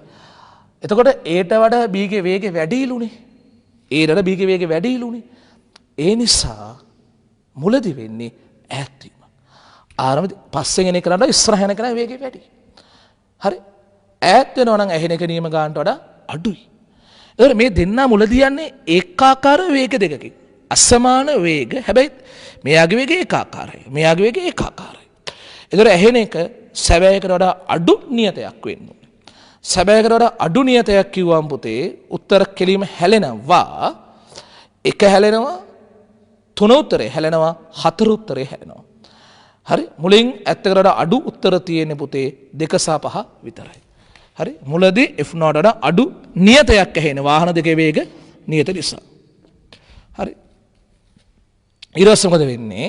එතකොට A ට වඩා B ගේ වේගය වැඩිලුනේ. A ට වඩා B ගේ වේගය වැඩිලුනේ. ඒ නිසා මුලදි වෙන්නේ ඈත් වීම. ආරම්භයේදී පස්සෙන් එන එකකට ඉස්සරහ යන කෙනා වේගය වැඩි. හරි. ඈත් වෙනවා නම් ඇහෙන එක නියම ගන්නට වඩා අඩුයි. ඒතර මේ දෙන්නා මුලදී යන්නේ ඒකාකාර වේග දෙකකින්. අසමාන වේග. හැබැයි මෙයාගේ වේගය ඒකාකාරයි. මෙයාගේ වේගය ඒකාකාරයි. ඒතර ඇහෙන එක සැබෑයකට වඩා අඩු නියතයක් වෙන්න ඕනේ. සැබෑයකට වඩා අඩු නියතයක් කිව්වම් පුතේ උත්තර කෙලිම හැලෙනවා. එක හැලෙනවා, තුන උත්තරේ හැලෙනවා, හතර උත්තරේ හැලෙනවා. හරි. මුලින් ඇත්තකට වඩා අඩු උත්තර තියෙන්නේ පුතේ 2 සහ 5 විතරයි. හරි. මුලදී F0 වඩා අඩු නියතයක් ඇහෙන වාහන දෙකේ වේග නියත නිසා. හරි. ඊට පස්සේ මොකද වෙන්නේ?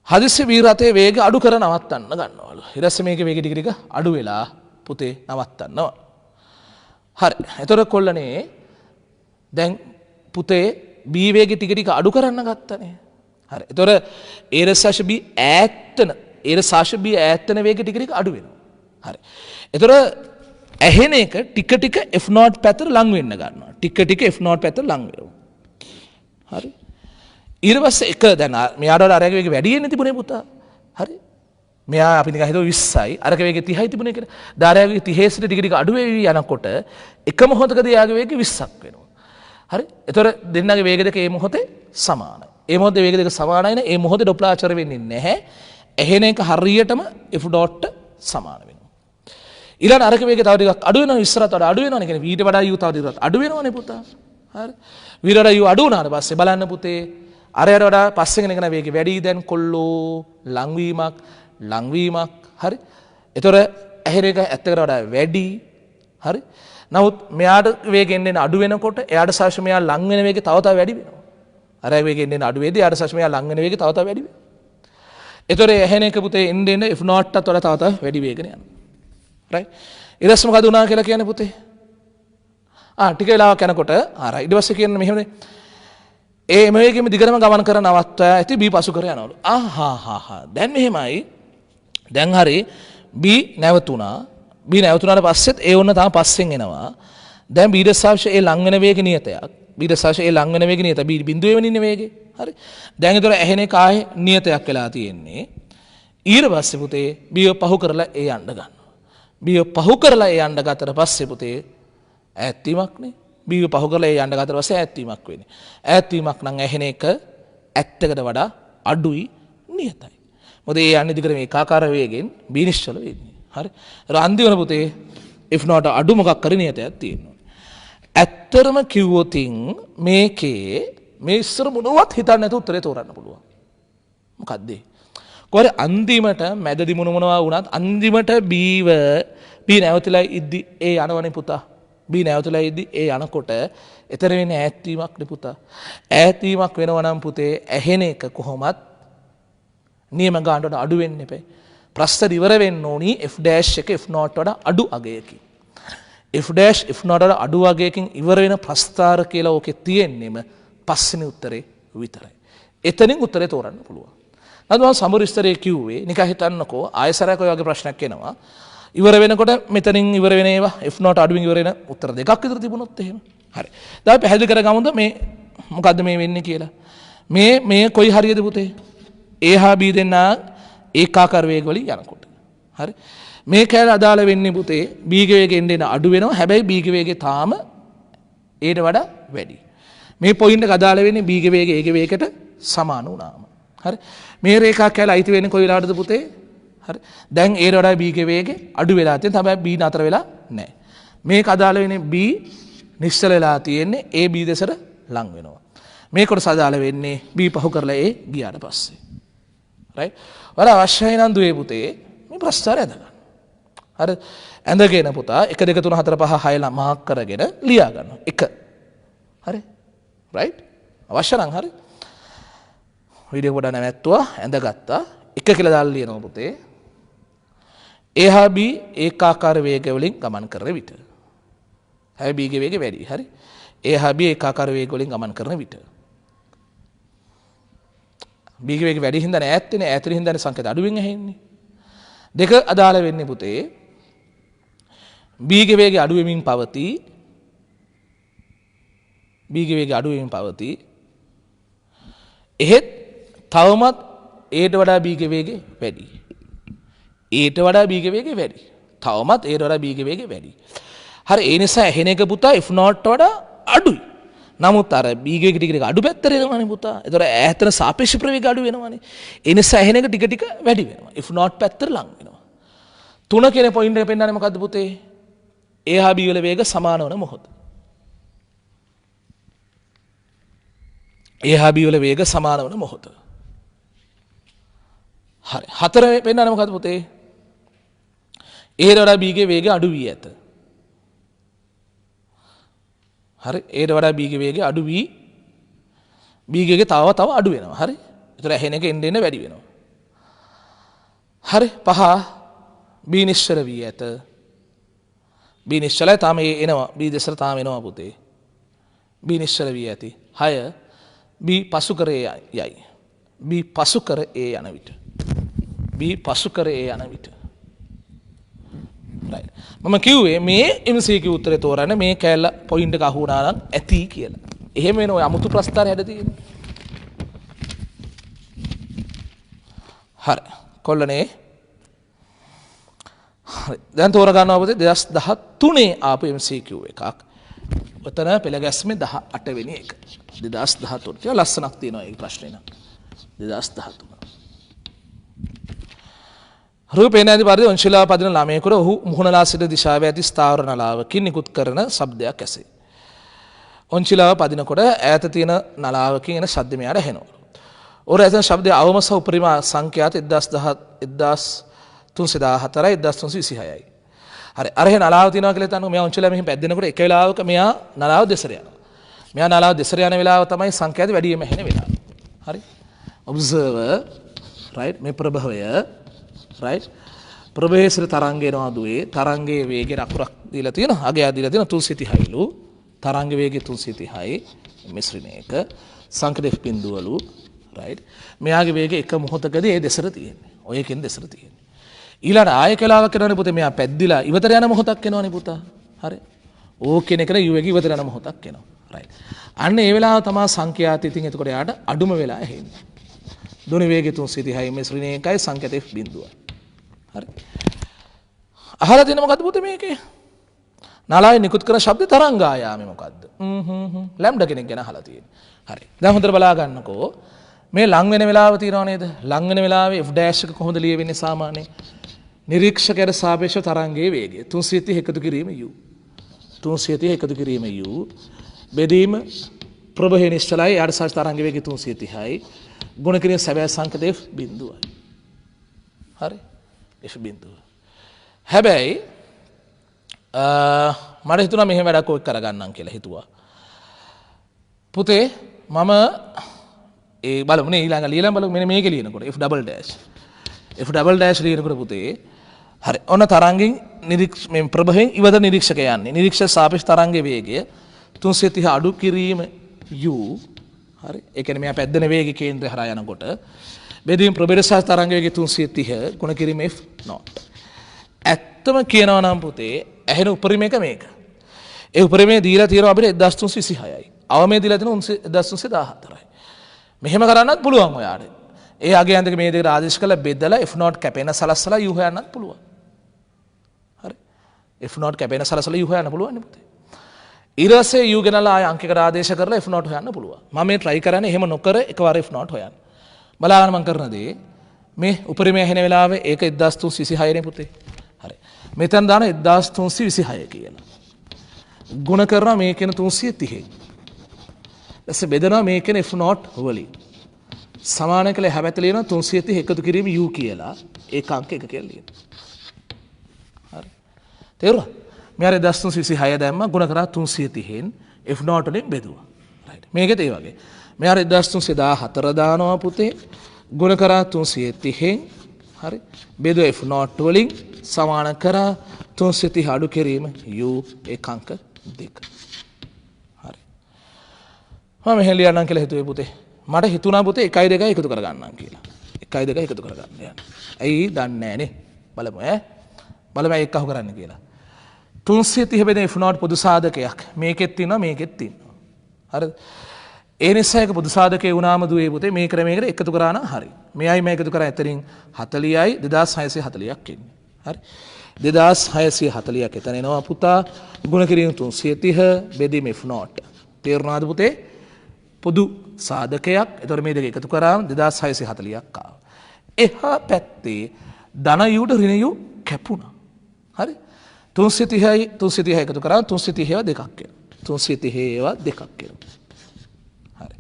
හදිස්සි වී රථයේ වේග අඩු කර නවත්තන්න ගන්නවලු. ඊට පස්සේ මේකේ වේගය ටික ටික අඩු වෙලා පුතේ නවත්තනවා. හරි. එතකොට කොල්ලනේ දැන් පුතේ B වේගය ටික ටික අඩු කරන්න ගත්තනේ. හරි. එතකොට A රසාශ B ඈත්තන වේගය ටික ටික අඩු වෙනවා. හරි. එතකොට ඇහෙන එක ටික ටික F0 පැත්තට ලං වෙන්න ගන්නවා. ටික ටික F0 පැත්තට ලං වෙනවා. හරි. ඊට පස්සේ එක දැන් මෙයාට වඩා අරගේ වේගය වැඩි වෙන්නේ තිබුණේ පුතා. හරි. මෙයා අපි නිකන් හිතුවා 20යි අරගේ වේගය 30යි තිබුණේ කියලා. දාරයාගේ 30 සිට ටික ටික අඩු වෙවි යනකොට එක මොහොතකදී යාගේ වේගය 20ක් වෙනවා. හරි. එතකොට දෙන්නගේ වේග දෙක මේ මොහොතේ සමානයි. මේ මොහොතේ වේග දෙක සමානයි නේ. මේ මොහොතේ ඩොප්ලාචර වෙන්නේ නැහැ. ඇහෙන එක හරියටම F.ට සමාන වෙනවා. ඊළඟ අරක වේගය තව ටිකක් අඩු වෙනවා ඉස්සරහට වඩා අඩු වෙනවනේ. කියන්නේ v ට වඩා u තව ටිකක් අඩු වෙනවනේ පුතා. හරි. v ට වඩා u අඩු වුණාට පස්සේ බලන්න පුතේ අරයට වඩා පස්සෙන් එන වේගය වැඩි දැන් කොල්ලෝ ලංවීමක් හරි. ඒතර ඇහෙන එක ඇත්තකට වඩා වැඩි. හරි. නමුත් මෙයාට වේගෙන් එන්න අඩු වෙනකොට එයාට සාක්ෂි මෙයා ලං වෙන වේගය තව තව වැඩි වෙනවා. අර වේගෙන් එන්න අඩු වෙද්දී එයාට සාක්ෂි මෙයා ලං වෙන වේගය තව තව වැඩි වෙනවා. ඒතර ඇහෙන එක පුතේ එන්න F0ටත් වඩා තව තව වැඩි වේගන යනවා. right. ඊට පස්සේ මොකද වුණා කියලා කියන්නේ පුතේ? ටික වෙලාවක් යනකොට ඊට පස්සේ කියන්නේ මෙහෙමනේ. ඒ මේකෙම දිගටම ගමන් කර නවත්වා ඇති B පසු කර යනවලු. දැන් මෙහෙමයි. දැන් හරි B නැවතුණා. B නැවතුණාට පස්සෙත් ඒ වුණ තාම පස්සෙන් එනවා. දැන් B දශාංශ ඒ ලං වෙන වේග නියතයක්. B දශාංශ ඒ ලං වෙන වේග නියත. B බිඳුවේම ඉන්නේ වේගේ. හරි. දැන් ඒතර ඇහෙන එක ආයේ නියතයක් වෙලා තියෙන්නේ. ඊට පස්සේ පුතේ B පහු කරලා ඒ යන්න ගන්නවා. B පහු කරලා ඒ යන්න ගත්තට පස්සේ පුතේ ඈත්වීමක් නේ. B පහු කරලා ඒ යන්න ගත්තට පස්සේ ඈත්වීමක් වෙන්නේ. ඈත්වීමක් නම් ඇහෙන එක ඇත්තකට වඩා අඩුයි නියතයි. මොකද ඒ යන්නේ දිගට මේ ඒකාකාර වේගෙන් B නිශ්චල වෙන්නේ. හරි. අන්තිම පුතේ if not අඩු මොකක් කර නියතයක් තියෙනවා. ඇත්තරම කිව්වොතින් මේකේ මේ ඉස්සර මොනවත් හිතන්නේ නැතුව උත්තරේ තෝරන්න පුළුවන්. මොකද්ද? කොහරි අන්තිමට මැදදි මොනවා වුණත් අන්තිමට B නැවතිලා ඉද්දි ඒ යනවනේ පුතා. B නැවතිලා ඉද්දි ඒ යනකොට එතන වෙන්නේ ඈත්වීමක් නේ පුතා. ඈත්වීමක් වෙනවා නම් පුතේ ඇහෙන එක කොහොමත් නියම ගානට අඩු වෙන්න එපා. ප්‍රශ්න ඉවර වෙන්න ඕනි f dash එක f not වඩා අඩු අගයකින්. f dash f not වඩා අඩු අගයකින් ඉවර වෙන ප්‍රස්තාර කියලා ඕකේ තියෙන්නෙම පස්වෙනි උත්තරේ විතරයි. එතනින් උත්තරේ තෝරන්න පුළුවන්. නේද? සමරිස්තරේ කිව්වේ නිකන් හිතන්නකෝ ආයසරයක් ඔය වගේ ප්‍රශ්නයක් එනවා. ඉවර වෙනකොට මෙතනින් ඉවර වෙන ඒවා f not අඩුවෙන් ඉවර වෙන උත්තර දෙකක් විතර තිබුණොත් එහෙම. හරි. දැන් පැහැදිලි කරගමුද මේ මොකද්ද මේ වෙන්නේ කියලා. මේ කොයි හරියද පුතේ? A හා B දෙන්නා ඒකාකාර වේග වලින් යනකොට. හරි. මේ කැල අදාළ වෙන්නේ පුතේ B ගේ වේගෙ එන්න අඩු වෙනවා. හැබැයි B ගේ වේගය තාම Aට වඩා වැඩි. මේ පොයින්ට් එක අදාළ වෙන්නේ B ගේ වේගය A ගේ වේගයට සමාන වුණාම. හරි. මේ රේඛා කැල අයිති වෙන්නේ කොයි වෙලාවටද පුතේ? හරි. දැන් Aට වඩා B ගේ වේගය අඩු වෙලා තියෙන තමයි B නතර වෙලා නැහැ. මේක අදාළ වෙන්නේ B නිශ්චල වෙලා තියෙන්නේ A B දෙසට ලං වෙනවා. මේ කොටස අදාළ වෙන්නේ B පහු කරලා A ගියාට පස්සේ. right? වල අවශ්‍යයි නම් දුවේ පුතේ මේ ප්‍රස්තාරය ඇඳගන්න. හරි. ඇඳගෙන පුතා 1 2 3 4 5 6 මාක් කරගෙන ලියා ගන්නවා. 1. හරි. right? අවශ්‍ය නම් හරි. වීඩියෝ පොඩ නැවැත්තුවා ඇඳගත්තා. 1 කියලා දාලා ලියනවා පුතේ. A හා B ඒකාකාර වේග වලින් ගමන් කරන විට. හැබැයි B ගේ වේගය වැඩි. හරි. A හා B ඒකාකාර වේග වලින් ගමන් කරන විට. B ගේ වේගය වැඩි හින්දා ඈත් වෙන්නේ ඈතට හින්දානේ සංකේත අඩුවෙන් ඇහෙන්නේ. දෙක අදාළ වෙන්නේ පුතේ B ගේ වේගය අඩු වෙමින් පවතී. B ගේ වේගය අඩු වෙමින් පවතී. එහෙත් තවමත් Aට වඩා B ගේ වේගය වැඩි. Aට වඩා B ගේ වේගය වැඩි. තවමත් Aට වඩා B ගේ වේගය වැඩි. හරි ඒ නිසා ඇහෙන එක පුතා if not වඩා අඩුයි. නමුත් අර B ගේ ටික ටික අඩු පැත්තට එනවනේ පුතා. ඒතර ඈතන සාපේක්ෂ ප්‍රවේගය අඩු වෙනවනේ. ඒ නිසා ඇහෙන එක ටික ටික වැඩි වෙනවා. if not පැත්තට ලං වෙනවා. 3 කියන පොයින්ට් එක පෙන්නන්නේ මොකද්ද පුතේ? A හා B වල වේග සමාන වන මොහොත. A හා B වල වේග සමාන වන මොහොත. හරි. 4 පෙන්නන්නේ මොකද්ද පුතේ? A වඩා B ගේ වේගය අඩු වී ඇත. හරි. Aට වඩා B ගේ වේගය අඩු වී B ගේ තව අඩු වෙනවා. හරි. ඒතර ඇහෙන එක එන්න එන්න වැඩි වෙනවා. හරි. 5 B නිශ්චල වී ඇත. B නිශ්චලයි තාම එනවා. B දෙසට තාම එනවා පුතේ. B නිශ්චල වී ඇති. 6 B පසු කර යයි. B පසු කර A යන විට. B පසු කර A යන විට. right. මම කිව්වේ මේ MCQ උත්තරේ තෝරන්න මේ කැලල පොයින්ට් එක අහු වුණා නම් ඇති කියලා. එහෙම වෙන ඔය අමුතු ප්‍රස්තාරය හැද තියෙන්නේ. හරි. කොල්ලනේ. හරි. දැන් තෝර ගන්නවා පුතේ 2013 ආපු MCQ එකක්. ඔතන පෙළ ගැස්මේ 18 වෙනි එක. 2013. ටික ලස්සනක් තියෙනවා මේ ප්‍රශ්නේ නම්. 2013. රූපේ නැති පරිදි ඔන්ශිලාව පදින ළමයෙකුට ඔහු මුහුණලා සිට දිශාවේ ඇති ස්ථාවර නලාවකින් නිකුත් කරන ශබ්දයක් ඇසේ. ඔන්ශිලාව පදිනකොට ඈත තියෙන නලාවකින් එන ශබ්ද මෙයාට ඇහෙනවා. ඔර ඇසෙන ශබ්දයේ අවම සහ උපරිම සංඛ්‍යාත 1314යි 1326යි. හරි. අර එහෙ නලාව තියෙනවා කියලා හිතන්නකො මෙයා ඔන්ශිලාව මෙහෙම පැද්දෙනකොට එක වෙලාවක මෙයා නලාව දෙසර යනවා. මෙයා නලාව දෙසර යන වෙලාව තමයි සංඛ්‍යාත වැඩිම ඇහෙන වෙලාව. හරි. observer right මේ ප්‍රභවය right ප්‍රභේසර තරංගය එනවා දුවේ තරංගයේ වේගය අකුරක් දීලා තියෙනවා අගය දීලා තියෙනවා 330යිලු තරංග වේගය 330යි මිශ්‍රණයක සංකේත බිඳුවලු right මෙයාගේ වේගය එක මොහොතකදී ඒ දෙසට තියෙන්නේ ඔය එකෙන් දෙසට තියෙන්නේ ඊළඟ ආය කලාවක් කරනනේ පුතේ මෙයා පැද්දිලා ඉවතර යන මොහොතක් එනවනේ පුතා හරි ඕකෙන එක යු එක ඉවතර යන මොහොතක් එනවා right අන්න ඒ වෙලාව තමයි සංඛ්‍යාත ඉතින් එතකොට යාට අඩුම වෙලා එන්නේ ධ්වනි වේගය 330යි මිශ්‍රණයකයි සංකේත බිඳුවයි හරි. අහලා තියෙන මොකද්ද පුතේ මේකේ? නලාවේ නිකුත් කරන ශබ්ද තරංග ආයාමය මොකද්ද? ලැම්ඩා කෙනෙක් ගැන අහලා තියෙන්නේ. හරි. දැන් හොඳට බලා ගන්නකෝ. මේ ලං වෙන වෙලාව තියෙනව නේද? ලං වෙන වෙලාවේ f' එක කොහොමද ලියවෙන්නේ සාමාන්‍යයෙන්? නිරීක්ෂකයට සාපේක්ෂව තරංගයේ වේගය 330 එකතු කිරීම u 330 එකතු කිරීම u බෙදීම ප්‍රභේ නිශ්චලයි යාට සාපේක්ෂ තරංග වේගය 330යි ගුණ කිරීම සැබෑ සංකේත f බිඳුවයි. හරි f බිඳුව. හැබැයි මට හිතුණා මෙහෙම වැඩක් ඔය කරගන්නම් කියලා හිතුවා. පුතේ මම ඒ බලමුනේ ඊළඟ ලියලා බලමු මෙන්න මේක ලියනකොට f double dash f double dash ලියනකොට පුතේ හරි ඔන්න තරංගෙන් මේ ප්‍රභවෙන් ඉවත නිරීක්ෂක යන්නේ නිරීක්ෂක සාපේක්ෂ තරංගයේ වේගය 330 අඩු කිරීම u හරි ඒ කියන්නේ මෙයා පැද්දෙන වේගය කේන්ද්‍රය හරහා යනකොට බෙදීම ප්‍රභේද සහ තරංග වේගය 330 ගුණ කිරීම f not ඇත්තම කියනවා නම් පුතේ ඇහෙන උපරිම එක මේක ඒ උපරිමේ දීලා තියෙනවා අපිට 1326යි අවමේ දීලා තියෙනවා 1314යි මෙහෙම කරන්නත් පුළුවන් ඔයාට ඒ අගේ අන්දක මේ දෙකට ආදේශ කළා බෙදලා f not කැපෙන සලස්සලා u හොයන්නත් පුළුවන් හරි f not කැපෙන සලස්සලා u හොයන්න පුළුවන් නේ පුතේ ඊට පස්සේ u ගෙනලා ආය අංකයකට ආදේශ කරලා f not හොයන්න පුළුවන් මම මේ try කරන්නේ එහෙම නොකර එකවර f not හොයන්න බලන්න මම කරන දේ මේ උපරිමයේ ඇහෙන වෙලාවේ ඒක 1326 නේ පුතේ හරි මෙතන දාන 1326 කියලා ගුණ කරනවා මේ කියන 330 ඊට බෙදනවා මේ කියන f not වලින් සමාන කළ හැබැයි ලියන 330 එකතු කිරීම u කියලා ඒක අංක එක කියලා ලියනවා හරි තේරුණා මෙයාර 1326 දැම්ම ගුණ කරා 330න් f not වලින් බෙදුවා රයිට් මේකත් ඒ වගේ මෙයාර 1314 දානවා පුතේ ගුණ කරා 330න් හරි බෙදුවා f not වලින් සමාන කරා 330 අඩු කිරීම u ඒක අංක 2 හරි මම මෙහෙම ලියන්නම් කියලා හිතුවේ පුතේ මට හිතුණා පුතේ 1 2 එකතු කරගන්නම් කියලා 1 2 එකතු කරගන්න යන්න ඇයි දන්නේ නැහනේ බලමු බලමු ඒක අහු කරන්න කියලා 330 බෙදෙන f not පොදු සාධකයක් මේකෙත් තියෙනවා මේකෙත් තියෙනවා හරිද ඒ නිසා ඒක පොදු සාධකේ වුණාම දුවේ පුතේ මේ ක්‍රමයකට එකතු කරා නම් හරි මෙයයි මේ එකතු කරා එතනින් 40යි 2640ක් එන්නේ හරි 2640ක් එතන එනවා පුතා ගුණ කිරීම 330 බෙදීම f not තේරුණාද පුතේ පොදු සාධකයක් එතකොට මේ දෙක එකතු කරාම 2640ක් ආවා එහා පැත්තේ ධන u ට ඍණ u කැපුණා හරි 330යි 330 එකතු කරාම 330 ඒවා දෙකක් එනවා 330 ඒවා දෙකක් එනවා හරි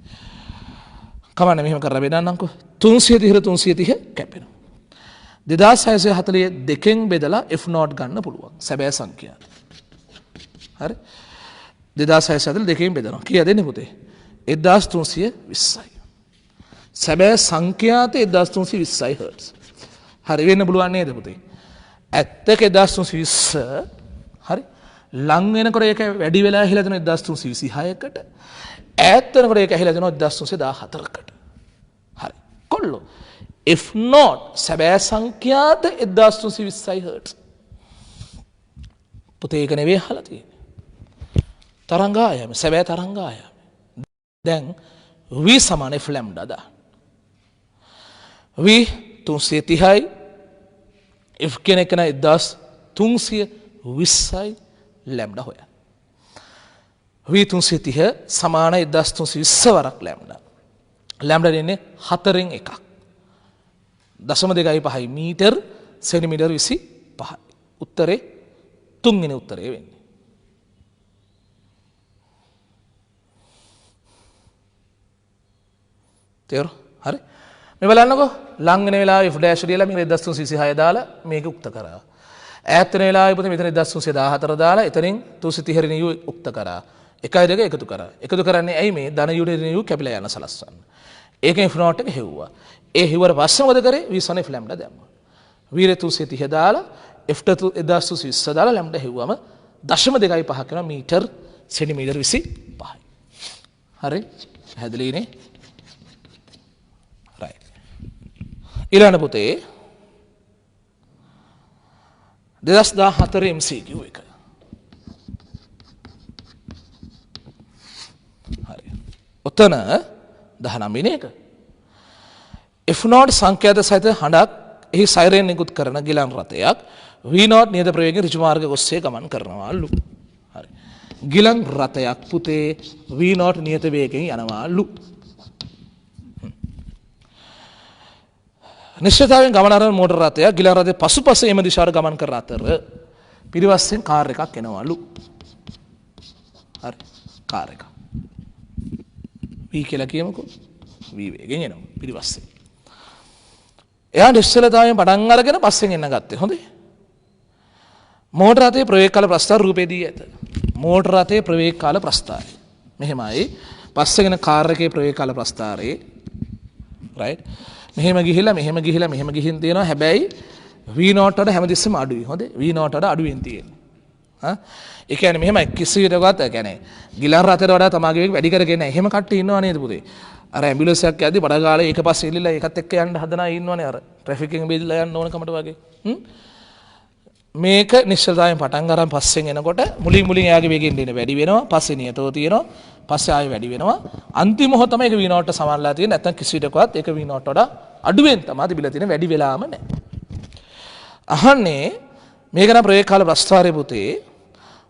කමන්න මෙහෙම කරලා බෙදන්නම්කෝ 330 330 කැපෙනවා 2640 දෙකෙන් බෙදලා f not ගන්න පුළුවන් සැබෑ සංඛ්‍යාව හරි 2640 දෙකෙන් බෙදනවා කීයද එන්නේ පුතේ 1320යි සැබෑ සංඛ්‍යාත 1320යි හර්ට්ස් හරි වෙන්න පුළුවන් නේද පුතේ ඇත්තක 1320 හරි ලං වෙනකොට ඒක වැඩි වෙලා ඇහිලා දෙන 1326කට ඈත් වෙනකොට ඒක ඇහිලා දෙන 1314කට හරි කොල්ලෝ if not සැබෑ සංඛ්‍යාත 1320යි හර්ට්ස් පුතේ ඒක නෙවෙයි අහලා තියෙන්නේ තරංගායම සැබෑ තරංගායම දැන් v සමාන f lambda දා v 330යි f කියන එක න 1320යි lambda හොයන්න v 330 සමාන 1320 වරක් lambda lambda දෙන්නේ 4න් එකක් 0.25 මීටර් සෙන්ටිමීටර් 25යි උත්තරේ 3 වෙනි උත්තරේ වෙන්නේ තේරු හරි මේ බලන්නකෝ ලං වෙන වෙලාවේ f dash ලියලා මේක 1326 දාලා මේක උක්ත කරා ඈත් වෙන වෙලාවේ පුතේ මෙතන 1314 දාලා එතනින් 330 රින u උක්ත කරා 1 2 එකතු කරන්නේ ඇයි මේ ධන u රින u කැපිලා යන සලස්සන්න ඒකෙන් f not එක හෙව්වා ඒ හෙව්වට පස්සේ මොකද කරේ v සන f lambda දැම්මා v 330 දාලා f 1320 දාලා lambda හෙව්වම 0.25 වෙනවා මීටර් සෙන්ටිමීටර් 25යි හරි පැහැදිලිනේ ඊළඟ පුතේ 2014 MCQ එක. හරි. ඔතන 19 වෙනි එක. F not සංඛ්‍යාත සහිත හඬක් එහි සයිරෙන් නිකුත් කරන ගිලන් රථයක් V not නියත ප්‍රවේගයෙන් ඍජු මාර්ග ඔස්සේ ගමන් කරනවාලු. හරි. ගිලන් රථයක් පුතේ V not නියත වේගයෙන් යනවාලු. නිශ්චිතතාවයෙන් ගමන අරන මෝටර රථය ගිලන් රථයේ පසුපස එම දිශාවට ගමන් කරන අතර පිරිවස්සෙන් කාර් එකක් එනවලු. හරි. කාර් එකක්. V කියලා කියමුකෝ. V වේගෙන් එනවා පිරිවස්සෙන්. එයා නිශ්චලතාවයෙන් පටන් අරගෙන පස්සෙන් එන්න ගත්තේ. හොඳයි. මෝටර රථයේ ප්‍රවේග කාල ප්‍රස්ථාර රූපේ දී ඇත. මෝටර රථයේ ප්‍රවේග කාල ප්‍රස්ථාරය. මෙහෙමයි. පස්සෙන් එන කාර් එකේ ප්‍රවේග කාල ප්‍රස්ථාරේ right මෙහෙම ගිහිලා මෙහෙම ගිහින් තියෙනවා. හැබැයි V0 වල හැමතිස්සෙම අඩුයි. හොඳයි. V0 වල අඩුවෙන් තියෙන්නේ. හා ඒ කියන්නේ මෙහෙමයි කිසිවිටකවත් ඒ කියන්නේ ගිලන් රථයට වඩා තමාගේ වේග වැඩි කරගෙන එහෙම කට්ටිය ඉන්නව නේද පුතේ? අර ඇම්බියුලන්ස් එකක් යද්දි බඩ ගාලා ඒක පස්සේ ඉල්ලලා ඒකත් එක්ක යන්න හදන අය ඉන්නවනේ අර ට්‍රැෆික් එකෙන් බෙදලා යන්න ඕන කමට වගේ. මේක නිශ්චලතාවයෙන් පටන් ගන්න පස්සෙන් එනකොට මුලින් එයාගේ වේගෙන් දෙන වැඩි වෙනවා. පස්සේ නියතව තියෙනවා. පස්සේ ආයෙ වැඩි වෙනවා. අන්තිම මොහොත තමයි ඒක V0 ට සමානලා තියෙන්නේ. නැත්නම් කිසිවිටකවත් ඒක V0 වඩා අඩුවෙන් තමයි තිබිලා තියෙන්නේ. වැඩි වෙලාම නැහැ. අහන්නේ මේක නම් ප්‍රවේග කාල ප්‍රස්ථාරයේ පුතේ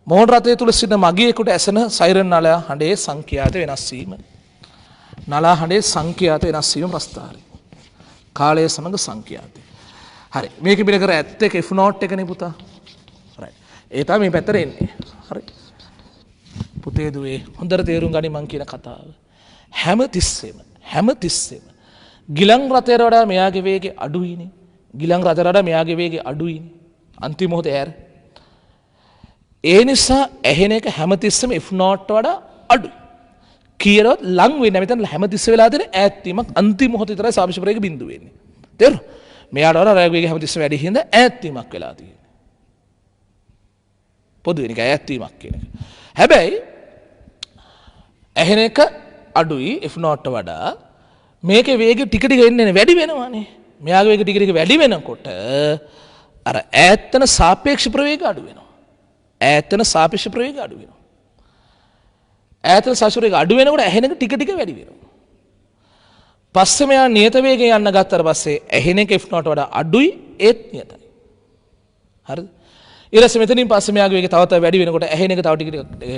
මෝටර රථය තුල සිටින මගියෙකුට ඇසෙන සයිරන් නල හඬේ සංඛ්‍යාත වෙනස් වීම. නල හඬේ සංඛ්‍යාත වෙනස් වීම ප්‍රස්ථාරය. කාලය සමග සංඛ්‍යාතය. හරි. මේක පිළ කර ඇත්තක F0 එකනේ පුතා. right. ඒ තමයි මේ පැත්තට එන්නේ. හරි. පුතේ දුවේ හොඳට තේරුම් ගනි මං කියන කතාව. හැමතිස්සෙම ගිලන් රථයට වඩා මෙයාගේ වේගය අඩුයිනේ. ගිලන් රථයට වඩා මෙයාගේ වේගය අඩුයිනේ. අන්තිම මොහොතේ ඈර. ඒ නිසා ඇහෙන එක හැමතිස්සෙම F0 වඩා අඩුයි. කියනවත් ලං වෙන්නේ නැහැ. මෙතන හැමතිස්සෙ වෙලා තියෙන ඈත් වීමක් අන්තිම මොහොතේ විතරයි සාපේක්ෂ ප්‍රවේග බිඳුව වෙන්නේ. තේරුණා? මෙයාට වඩා රැග් වේගය හැමතිස්සෙම වැඩි හින්දා ඈත් වීමක් වෙලා තියෙන්නේ. පොදුවේ නිකන් ඈත් වීමක් කියන එක. හැබැයි ඇහෙන එක අඩුයි F0 වඩා මේකේ වේගය ටික ටික එන්නේ වැඩි වෙනවානේ. මෙයාගේ වේගය ටික ටික වැඩි වෙනකොට අර ඈත්තන සාපේක්ෂ ප්‍රවේගය අඩු වෙනවා. ඈත්තන සාපේක්ෂ ප්‍රවේගය අඩු වෙනවා. ඈත්තන සාපේක්ෂ ප්‍රවේගය අඩු වෙනකොට ඇහෙන එක ටික ටික වැඩි වෙනවා. පස්සේ මෙයා නියත වේගයෙන් යන්න ගත්තාට පස්සේ ඇහෙන එක F0 වඩා අඩුයි ඒත් නියතයි. හරිද? ඊළඟට මෙතනින් පස්සේ මෙයාගේ වේගය තව වැඩි වෙනකොට ඇහෙන එක තව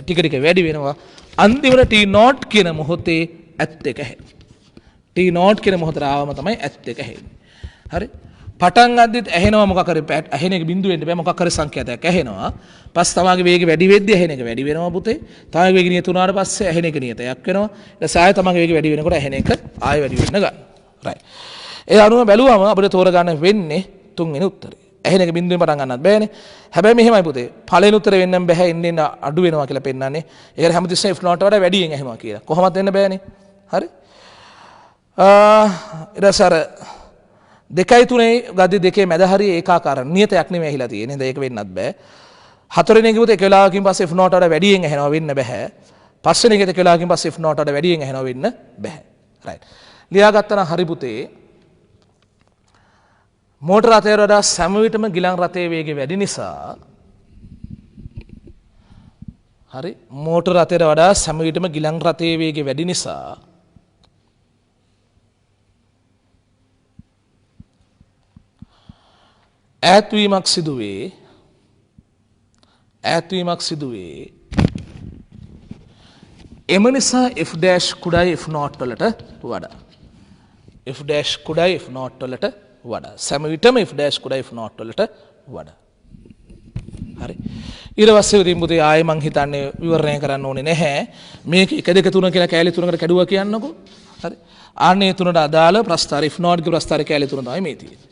ටික ටික වැඩි වෙනවා. අන්තිමට T0 කියන මොහොතේ ඇත් එක ඇහෙනවා. T0 කියන මොහොතට ආවම තමයි ඇත් එක ඇහෙන්නේ. හරි? පටන් ගද්දිත් ඇහෙනවා මොකක් හරි ඇහෙන එක බිඳුව වෙන්න බෑ මොකක් හරි සංඛ්‍යාතයක් ඇහෙනවා. පස්සේ තමාගේ වේගය වැඩි වෙද්දී ඇහෙන එක වැඩි වෙනවා පුතේ. තමාගේ වේගය නියත වුණාට පස්සේ ඇහෙන එක නියතයක් වෙනවා. ඊට සාය තමාගේ වේගය වැඩි වෙනකොට ඇහෙන එක ආයෙ වැඩි වෙන්න ගන්නවා. right. ඒ අනුව බැලුවම අපිට තෝරගන්න වෙන්නේ තුන්වෙනි උත්තරේ. ඇහෙන එක බිඳුවෙන් පටන් ගන්නත් බෑනේ. හැබැයි මෙහෙමයි පුතේ. පළවෙනි උත්තරේ වෙන්නම් බෑ ඉන්නේ අඩු වෙනවා කියලා පෙන්නන්නේ. ඒකට හැමතිස්සෙම F0 වඩා වැඩියෙන් ඇහෙනවා කියලා. කොහොමද වෙන්න බෑනේ. හරි? ඊට දෙකයි තුනේ ගද්දි දෙකේ මැද හරිය ඒකාකාර නියතයක් නෙමෙයි ඇහිලා තියෙන්නේ. නේද? ඒක වෙන්නත් බෑ. හතරවෙනි එකේ පුතේ එක වෙලාවකින් පස්සේ F0 වඩා වැඩියෙන් ඇහෙනවා වෙන්න බෑ. පස්වෙනි එකේ එක වෙලාවකින් පස්සේ F0 වඩා වැඩියෙන් ඇහෙනවා වෙන්න බෑ. right. ලියාගත්තා නම් හරි පුතේ. මෝටර රථයට වඩා සෑම විටම ගිලන් රථයේ වේගය වැඩි නිසා හරි මෝටර රථයට වඩා සෑම විටම ගිලන් රථයේ වේගය වැඩි නිසා ඈත්වීමක් සිදුවේ එම නිසා F' කුඩායි F0 වලට වඩා F' කුඩායි F0 වලට වඩා සෑම විටම F' කුඩායි F0 වලට වඩා හරි ඊට පස්සේ ඉතින් පුතේ ආයෙ මං හිතන්නේ විවරණය කරන්න ඕනේ නැහැ මේක 1 2 3 කියලා කැලේ තුනකට කැඩුවා කියන්නකෝ හරි ආන්නේ තුනට අදාළ ප්‍රස්ථාර F0 ගේ ප්‍රස්ථාර කැලේ තුන තමයි මේ තියෙන්නේ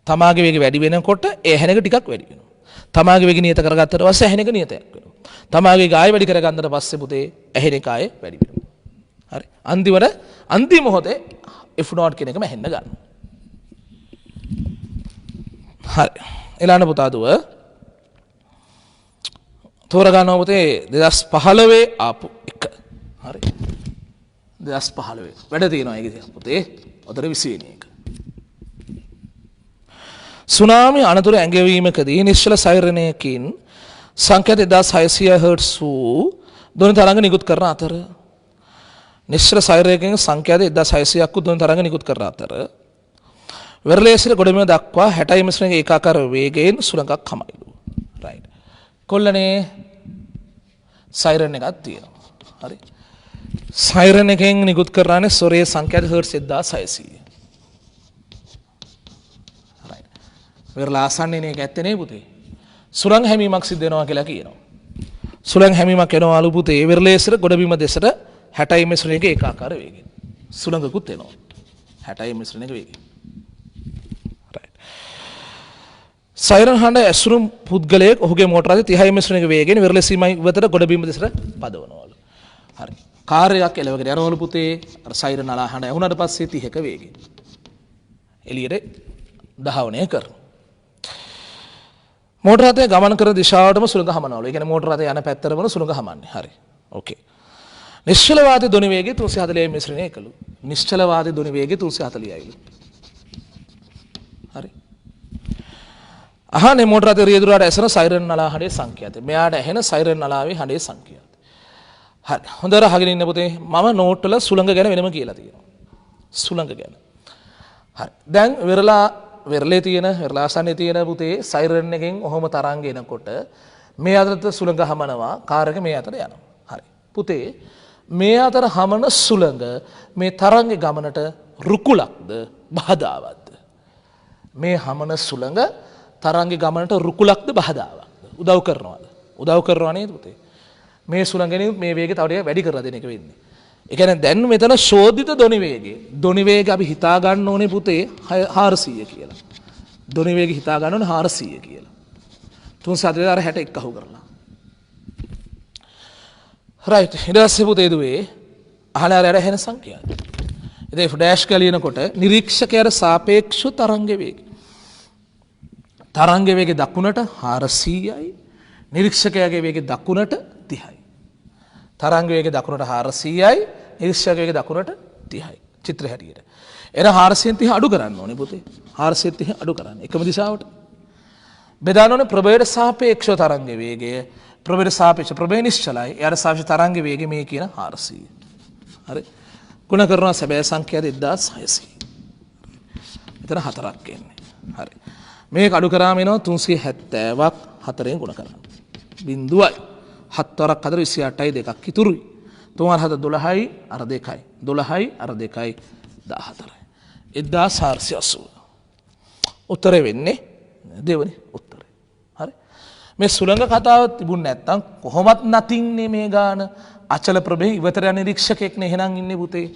තමාගේ වේගය වැඩි වෙනකොට ඒ ඇහෙන එක ටිකක් වැඩි වෙනවා. තමාගේ වේගය නියත කරගත්තට පස්සේ ඇහෙන එක නියතයක් වෙනවා. තමාගේ වේගය ආයෙ වැඩි කරගන්නට පස්සේ පුතේ ඇහෙන එක ආයෙ වැඩි වෙනවා. හරි. අන්තිම මොහොතේ F0 කියන එකම ඇහෙන්න ගන්නවා. හරි. ඊළඟ පුතා දුව තෝරගන්නවා පුතේ 2015 ආපු එක. හරි. 2015 වැඩ තියෙනවා ඒකේ පුතේ. උතර 20 වෙනි එක. සුනාමි අනතුරු ඇඟවීමකදී නිශ්චල සෛරණයකින් සංඛ්‍යාත 1600 හර්ට්ස් වූ ධ්වනි තරංග නිකුත් කරන අතර නිශ්චල සෛරණයකින් සංඛ්‍යාත 1600ක් වූ ධ්වනි තරංග නිකුත් කරන අතර වෙරළේ සිට ගොඩබිම දක්වා 60 මිශ්‍රණයක ඒකාකාර වේගයෙන් සුළඟක් හමයිලු. රයිට්. කොල්ලනේ සෛරන් එකක් තියෙනවා. හරි. සෛරන් එකෙන් නිකුත් කරන්නේ ස්වරයේ සංඛ්‍යාත හර්ට්ස් 1600. වෙරළ ආසන්නයේ එක ඇත්තේ නේ පුතේ. සුළං හැමීමක් සිද්ධ වෙනවා කියලා කියනවා. සුළං හැමීමක් වෙනවාලු පුතේ වෙරළේසර ගොඩබිම දෙසට 60 මිශ්‍රණයක ඒකාකාර වේගයෙන්. සුළඟකුත් එනවා. 60 මිශ්‍රණයක වේගයෙන්. සයිරන් හඬ ඇසුරු පුද්ගලයෙක් ඔහුගේ මෝටරාවේ 30 මිශ්‍රණයක වේගයෙන් වෙරළ සීමා ඉවතට ගොඩබිම දෙසට පදවනවලු. හරි. කාර් එකක් එලවගෙන යනවලු පුතේ අර සයිරන් අලා හඬ ඇහුණාට පස්සේ 30ක වේගයෙන්. එළියට දහවණය කරනවා. මෝටර රථය ගමන් කරන දිශාවටම සුළඟ හමනවලු. ඒ කියන්නේ මෝටර රථය යන පැත්තටම සුළඟ හමන්නේ. හරි. ඕකේ. නිශ්චල වාදී ධ්වනි වේගය 340 මිශ්‍රණය එකලු. නිශ්චල වාදී ධ්වනි වේගය 340යිලු. හරි. අහන්නේ මෝටර රථය රියදුරාට ඇසෙන සයිරන් නලා හඬේ සංඛ්‍යාතය. මෙයාට ඇහෙන සයිරන් නලාවේ හඬේ සංඛ්‍යාතය. හරි. හොඳට අහගෙන ඉන්න පුතේ. මම නෝට් වල සුළඟ ගැන වෙනම කියලා තියෙනවා. සුළඟ ගැන. හරි. දැන් වෙරළේ තියෙන වෙරළාසන්නේ තියෙන පුතේ සයිරන් එකෙන් ඔහොම තරංග එනකොට මේ අතරට සුළඟ හමනවා කාර් එක මේ අතර යනවා. හරි. පුතේ මේ අතර හමන සුළඟ මේ තරංගේ ගමනට රුකුලක්ද බාධාවත්ද? මේ හමන සුළඟ තරංගේ ගමනට රුකුලක්ද බාධාවක්ද? උදව් කරනවද? උදව් කරනවා නේද පුතේ? මේ සුළඟෙන් මේ වේගය තව ටිකක් වැඩි කරලා දෙන එක වෙන්නේ. ඒ කියන්නේ දැන් මෙතන ශෝධිත ධ්වනි වේගය. ධ්වනි වේගය අපි හිතා ගන්න ඕනේ පුතේ 400 කියලා. ධ්වනි වේගය හිතා ගන්න ඕනේ 400 කියලා. 340 අර 61 අහු කරලා. රයිට්. ඊට පස්සේ පුතේ දුවේ අහලා අර හැන සංඛ්‍යාව. ඉතින් ෆ්ලෑෂ් කලිනකොට නිරීක්ෂකයාට සාපේක්ෂව තරංග වේගය. තරංග වේගය දකුණට 400යි. නිරීක්ෂකයාගේ වේගය දකුණට 30යි. තරංග වේගය දකුණට 400යි. නිරීක්ෂක වේගය දකුණට 30යි. චිත්‍රය හැටියට. එන 430 අඩු කරන්න ඕනේ පුතේ. 430 අඩු කරන්න. එකම දිශාවට. බෙදාන්න ඕනේ ප්‍රභේදයට සාපේක්ෂව තරංග වේගය. ප්‍රභේදයට සාපේක්ෂ ප්‍රභේද නිශ්චලයි. එයාට සාපේක්ෂ තරංග වේගය මේ කියන 400. හරි. ගුණ කරනවා සැබෑ සංඛ්‍යාව 1600. මෙතන 4ක් එන්නේ. හරි. මේක අඩු කරාම එනවා 370ක් 4ෙන් ගුණ කරන්න. බිඳුවයි. 7 වරක් 4 28යි දෙකක් ඉතුරුයි. 3 7 12යි අර 2යි. 12යි අර 2යි 14යි. 1480. උත්තරේ වෙන්නේ දෙවෙනි උත්තරේ. හරි. මේ සුළඟ කතාව තිබුණ නැත්නම් කොහොමත් නැතින්නේ මේ ගාන. අචල ප්‍රභේ ඉවතර යන නිරීක්ෂකෙක් නේ එහෙනම් ඉන්නේ පුතේ.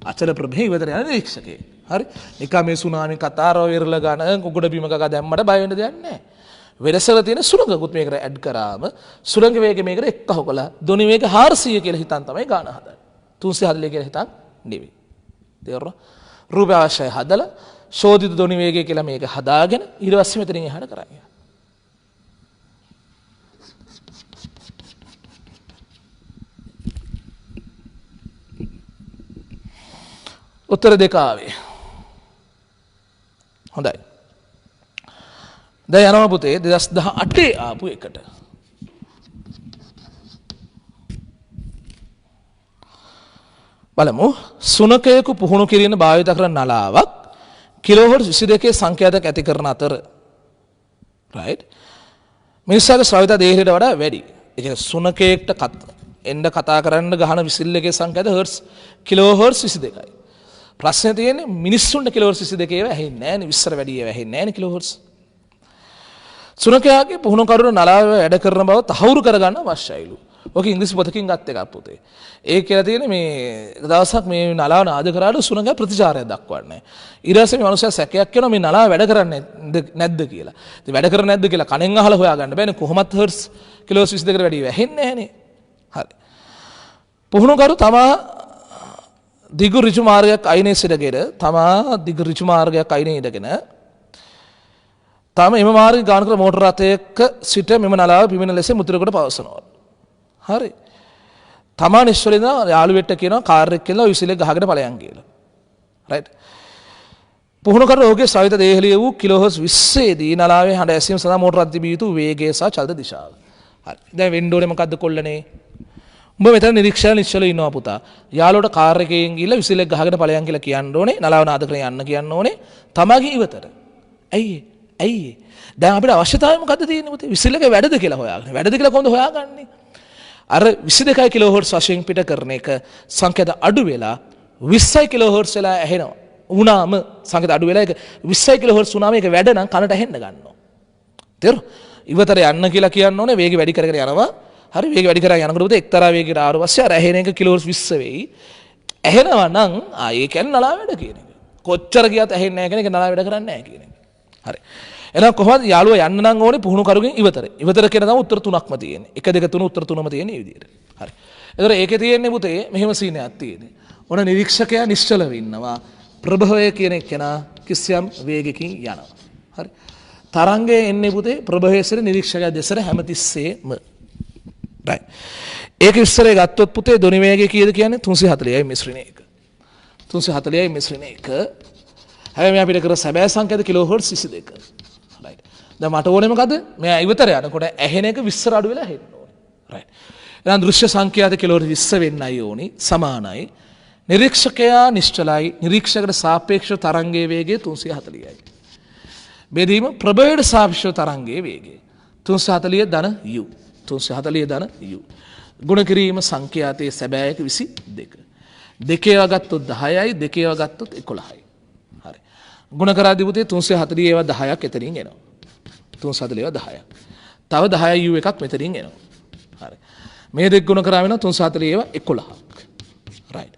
අචල ප්‍රභේ ඉවතර යන නිරීක්ෂකෙක්. හරි. නිකා මේ සුනාමි කතාව වෙරළ ගාන ගොඩ බිමක දැම්මට බය වෙන්න දෙයක් නැහැ. වෙනසල තියෙන සුළඟකුත් මේකට ඇඩ් කරාම සුළඟ වේගය මේකට එක්කහු කළා. ධ්වනි වේග 400 කියලා හිතන් තමයි ගාන හදන්නේ. 340 කියලා හිතන් නෙවෙයි. තේරුණා? රූප අවශ්‍යයි හදලා ශෝධිත ධ්වනි වේගය කියලා මේක හදාගෙන ඊට පස්සේ මෙතනින් එහාට කරන්නේ. උත්තර දෙක ආවේ. හොඳයි. දැන් යනවා පුතේ 2018 ආපු එකට. බලමු සුනකයෙකු පුහුණු කිරීම භාවිත කරන නලාවක් කිලෝහර්ට්ස් 22 සංඛ්‍යාතයක් ඇති කරන අතර රයිට් මිනිස්සාගේ ශ්‍රාවිත දේහයට වඩා වැඩි. ඒ කියන්නේ සුනකයෙක්ට එන්න කතා කරන්න ගහන විසිල් එකේ සංඛ්‍යාත හර්ට්ස් කිලෝහර්ට්ස් 22යි. ප්‍රශ්නේ තියෙන්නේ මිනිස්සුන්ට කිලෝහර්ට්ස් 22 ඒවා ඇහෙන්නේ නැහැ නේ. විස්තර වැඩි ඒවා ඇහෙන්නේ නැහැ නේ කිලෝහර්ට්ස්. සුනකයාගේ පුහුණුකරුවෝ නලාව වැඩ කරන බව තහවුරු කරගන්න අවශ්‍යයිලු. ඔක ඉංග්‍රීසි පොතකින් ගත්ත එකක් පුතේ. ඒ කියලා තියෙන්නේ මේ දවසක් මේ නලාව නාද කරාට සුනකයා ප්‍රතිචාරයක් දක්වන්නේ. ඊට පස්සේ මේ මනුස්සයා සැකයක් කරනවා මේ නලාව වැඩ කරන්නේ නැද්ද කියලා. ඉතින් වැඩ කරන්නේ නැද්ද කියලා කණෙන් අහලා හොයාගන්න බෑනේ. කොහොමත් හර්ට්ස් කිලෝස් 22කට වැඩි වැහෙන්නේ නැහනේ. හරි. පුහුණුකරු තමා දිගු ඍජු මාර්ගයක් අයිනේ ඉඳගෙන තම එම මාර්ගය ගාන කර මෝටර රථයක සිට මෙම නලාව පිමෙන ලෙස මුද්‍රකට පවසනවා. හරි. තමා නිශ්චලින යාළුවෙක්ට කියනවා කාර් එක කියලා විසිලේ ගහගෙන ඵලයන් කියලා. රයිට්. පුහුණු කරන ඔහුගේ ශ්‍රාවිත දේහලිය වූ කිලෝහර්ට්ස් 20 දී නලාවේ හඬ ඇසීම සඳහා මෝටර රථ තිබිය යුතු වේගය සහ චලිත දිශාව. හරි. දැන් වෙන්න ඕනේ මොකද්ද කොල්ලනේ? උඹ මෙතන නිරීක්ෂණ ඉන්නවා පුතා. යාළුවට කාර් එකෙන් ගිහලා විසිලේ ගහගෙන ඵලයන් කියලා කියන්න ඕනේ. නලාව නාද කරගෙන යන්න කියන්න ඕනේ. තමගේ ඉවතට. ඇයි දැන් අපිට අවශ්‍යතාවය මොකද්ද තියෙන්නේ පුතේ? විසිලක වැඩද කියලා හොයාගන්න. වැඩද කියලා කොහොමද හොයාගන්නේ? අර 22 කිලෝහර්ට්ස් වශයෙන් පිට කරන එක සංඛ්‍යාත අඩු වෙලා 20 කිලෝහර්ට්ස් වෙලා ඇහෙනවා. වුණාම සංකේත අඩු වෙලා ඒක 20 කිලෝහර්ට්ස් වුණාම ඒක වැඩ නම් කනට ඇහෙන්න ගන්නවා. තේරුණා? ඉවතර යන්න කියලා කියන්න ඕනේ වේගය වැඩි කරගෙන යනවා. හරි වේගය වැඩි කරගෙන යනකොට පුතේ එක්තරා වේගයකට ආවට පස්සේ අර ඇහෙන එක කිලෝහර්ට්ස් 20 වෙයි. ඇහෙනවා නම් ඒ කියන්නේ නලාව වැඩ කියන එක. කොච්චර ගියත් ඇහෙන්නේ නැහැ කියන එක නලාව වැඩ කරන්නේ නැහැ කියන එක. හරි. එහෙනම් කොහොමද යාළුවා යන්න නම් ඕනේ පුහුණු කරුගෙන් ඉවතර. ඉවතර කියන තමයි උත්තර තුනක්ම තියෙන්නේ. 1 2 3 උත්තර තුනම තියෙන මේ විදිහට. හරි. ඒතර ඒකේ තියෙන්නේ පුතේ මෙහෙම සීනයක් තියෙන්නේ. ඔන නිරීක්ෂකයා නිශ්චලව ඉන්නවා. ප්‍රභවය කියන කෙනා කිසියම් වේගකින් යනවා. හරි. තරංගය එන්නේ පුතේ ප්‍රභවයේ සිට නිරීක්ෂකයා දෙසට හැමතිස්සෙම. right. ඒක ඉස්සරේ ගත්තොත් පුතේ ධ්වනි වේගය කීයද කියන්නේ 340යි මිශ්‍රණ 1. 340යි මිශ්‍රණ 1. හැබැයි අපිට කර සැබෑ සංකේත කිලෝහර්ට්ස් 22. right. දැන් මට ඕනේ මොකද? මෙයා ඉවතර යනකොට ඇහෙන එක 20 අඩු වෙලා ඇහෙන්න ඕනේ. right. එහෙනම් දෘශ්‍ය සංඛ්‍යාත කිලෝහර්ට්ස් 20 වෙන්නයි ඕනි සමානයි. නිරීක්ෂකයා නිශ්චලයි. නිරීක්ෂකයට සාපේක්ෂව තරංගයේ වේගය 340යි. බෙදීම ප්‍රභවයට සාපේක්ෂව තරංගයේ වේගය 340 ධන u 340 ධන u. ගුණ කිරීම සංඛ්‍යාතයේ සැබෑයක 22. දෙකේව ගත්තොත් 10යි දෙකේව ගත්තොත් 11යි. හරි. ගුණ කරාදී පුතේ 340 ඒවා 10ක් එතනින් එනවා. 340 ඒවා 10ක්. තව 10 u එකක් මෙතනින් එනවා. හරි. මේ දෙක ගුණ කරා වෙනවා 340 ඒවා 11ක්. right.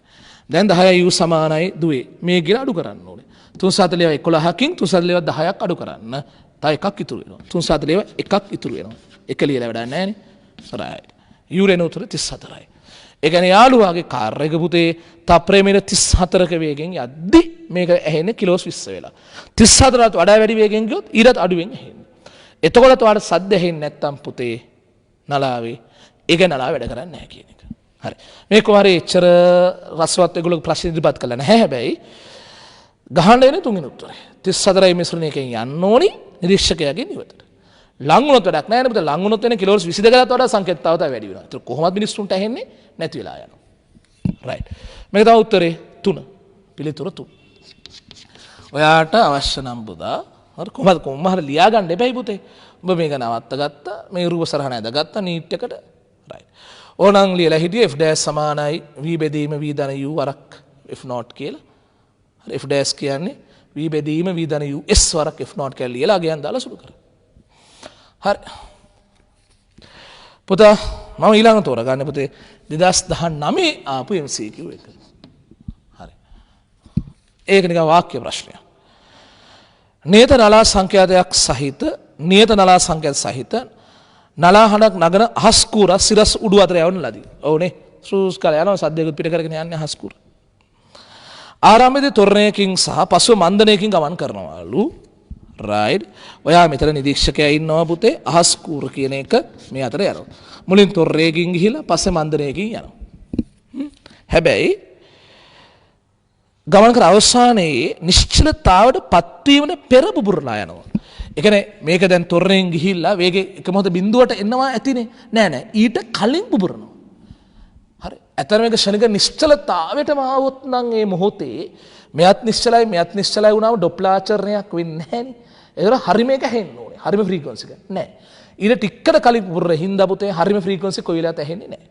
දැන් 10 u සමානයි දුවේ. මේ ගිල අඩු කරන්න ඕනේ. 340 ඒවා 11කින් 340 ඒවා 10ක් අඩු කරන්න. තව එකක් ඉතුරු වෙනවා. 340 ඒවා එකක් ඉතුරු වෙනවා. එක ලියලා වැඩක් නැහැ නේ. right. u රේන උතර 34යි. ඒ කියන්නේ යාළුවාගේ කාර් එක පුතේ තප්‍රේමීටර් 34ක වේගෙන් යද්දි මේක ඇහෙන්නේ කිලෝස් 20 වෙලා. 34ට වඩා වැඩි වේගෙන් ගියොත් ඊටත් අඩුවෙන් ඇහෙන්නේ. එතකොට ඔයාලට සද්ද ඇහෙන්නේ නැත්තම් පුතේ නලාවේ ඒක නලාව වැඩ කරන්නේ නැහැ කියන එක. හරි. මේ කොහරි එච්චර රසවත් ඒගොල්ලෝ ප්‍රශ්න ඉදිරිපත් කළා නැහැ. හැබැයි ගහන්න එන්නේ තුන්වෙනි උත්තරේ. 34යි මිශ්‍රණයකින් යන්න ඕනි නිරීක්ෂකයාගෙන් ඉවතට. ලං වුණොත් වැඩක් නැහැ නේ පුතේ. ලං වුණොත් එන්නේ කිලෝස් 22කටත් වඩා සංකේත තව වැඩි වෙනවා. ඒක කොහොමද මිනිස්සුන්ට ඇහෙන්නේ? නැති වෙලා යනවා. right. මේක තමයි උත්තරේ 3. පිළිතුර 3. ඔයාට අවශ්‍ය නම් පුතා හරි කොහොමද හරි ලියා ගන්න එපයි පුතේ. ඔබ මේක නවත්ත ගත්තා. මේ රූප සරහන ඇදගත්තා නීට් එකට. right. ඕනනම් ලියලා හිටියේ f dash සමානයි v බෙදීම v ධන u වරක් f not කියලා. හරි f dash කියන්නේ v බෙදීම v ධන u s වරක් f not කියලා ලියලා ගයන් දාලා සුළු කරා. හරි. පුතා මම ඊළඟ තෝරගන්නේ පුතේ 2019 ආපු MCQ එක. හරි. ඒක නිකන් වාක්‍ය ප්‍රශ්නයක්. නියත නලා සංඛ්‍යාතයක් සහිත නියත නලා සංඛ්‍යාත සහිත නලා හඬක් නගන අහස් කූර සිරස් උඩු අතර යවන ලදී. ඔව්නේ. සූස් කාලේ යනවා සද්දයකට පිට කරගෙන යන්නේ අහස් කූර. ආරම්භයේදී තොරණයකින් සහ පසුව මන්දනයකින් ගමන් කරනවලු. right. ඔයා මෙතන නිරීක්ෂකයා ඉන්නවා පුතේ අහස් කූර කියන එක මේ අතර යනවා. මුලින් තොරණයකින් ගිහිලා පස්සේ මන්දනයකින් යනවා. හැබැයි ගමන් කර අවසානයේ නිශ්චලතාවට පත්වීමන පෙර බුබුරලා යනවා. ඒ කියන්නේ මේක දැන් තොරණයෙන් ගිහිල්ලා වේගෙ එක මොහොත බිඳුවට එනවා ඇතිනේ. නෑ නෑ ඊට කලින් බුබුරනවා. හරි. අතන මේක ශනික නිශ්චලතාවයටම ආවොත් නම් ඒ මොහොතේ මෙයත් නිශ්චලයි වුණාම ඩොප්ලාචරණයක් වෙන්නේ නැහැනේ. ඒතර හරිම එක ඇහෙන්න ඕනේ. හරිම ෆ්‍රීකවන්සි එක. නෑ. ඊට ටිකකට කලින් බුබුර හින්දා පුතේ හරිම ෆ්‍රීකවන්සි කොයි වෙලාවත් ඇහෙන්නේ නෑ.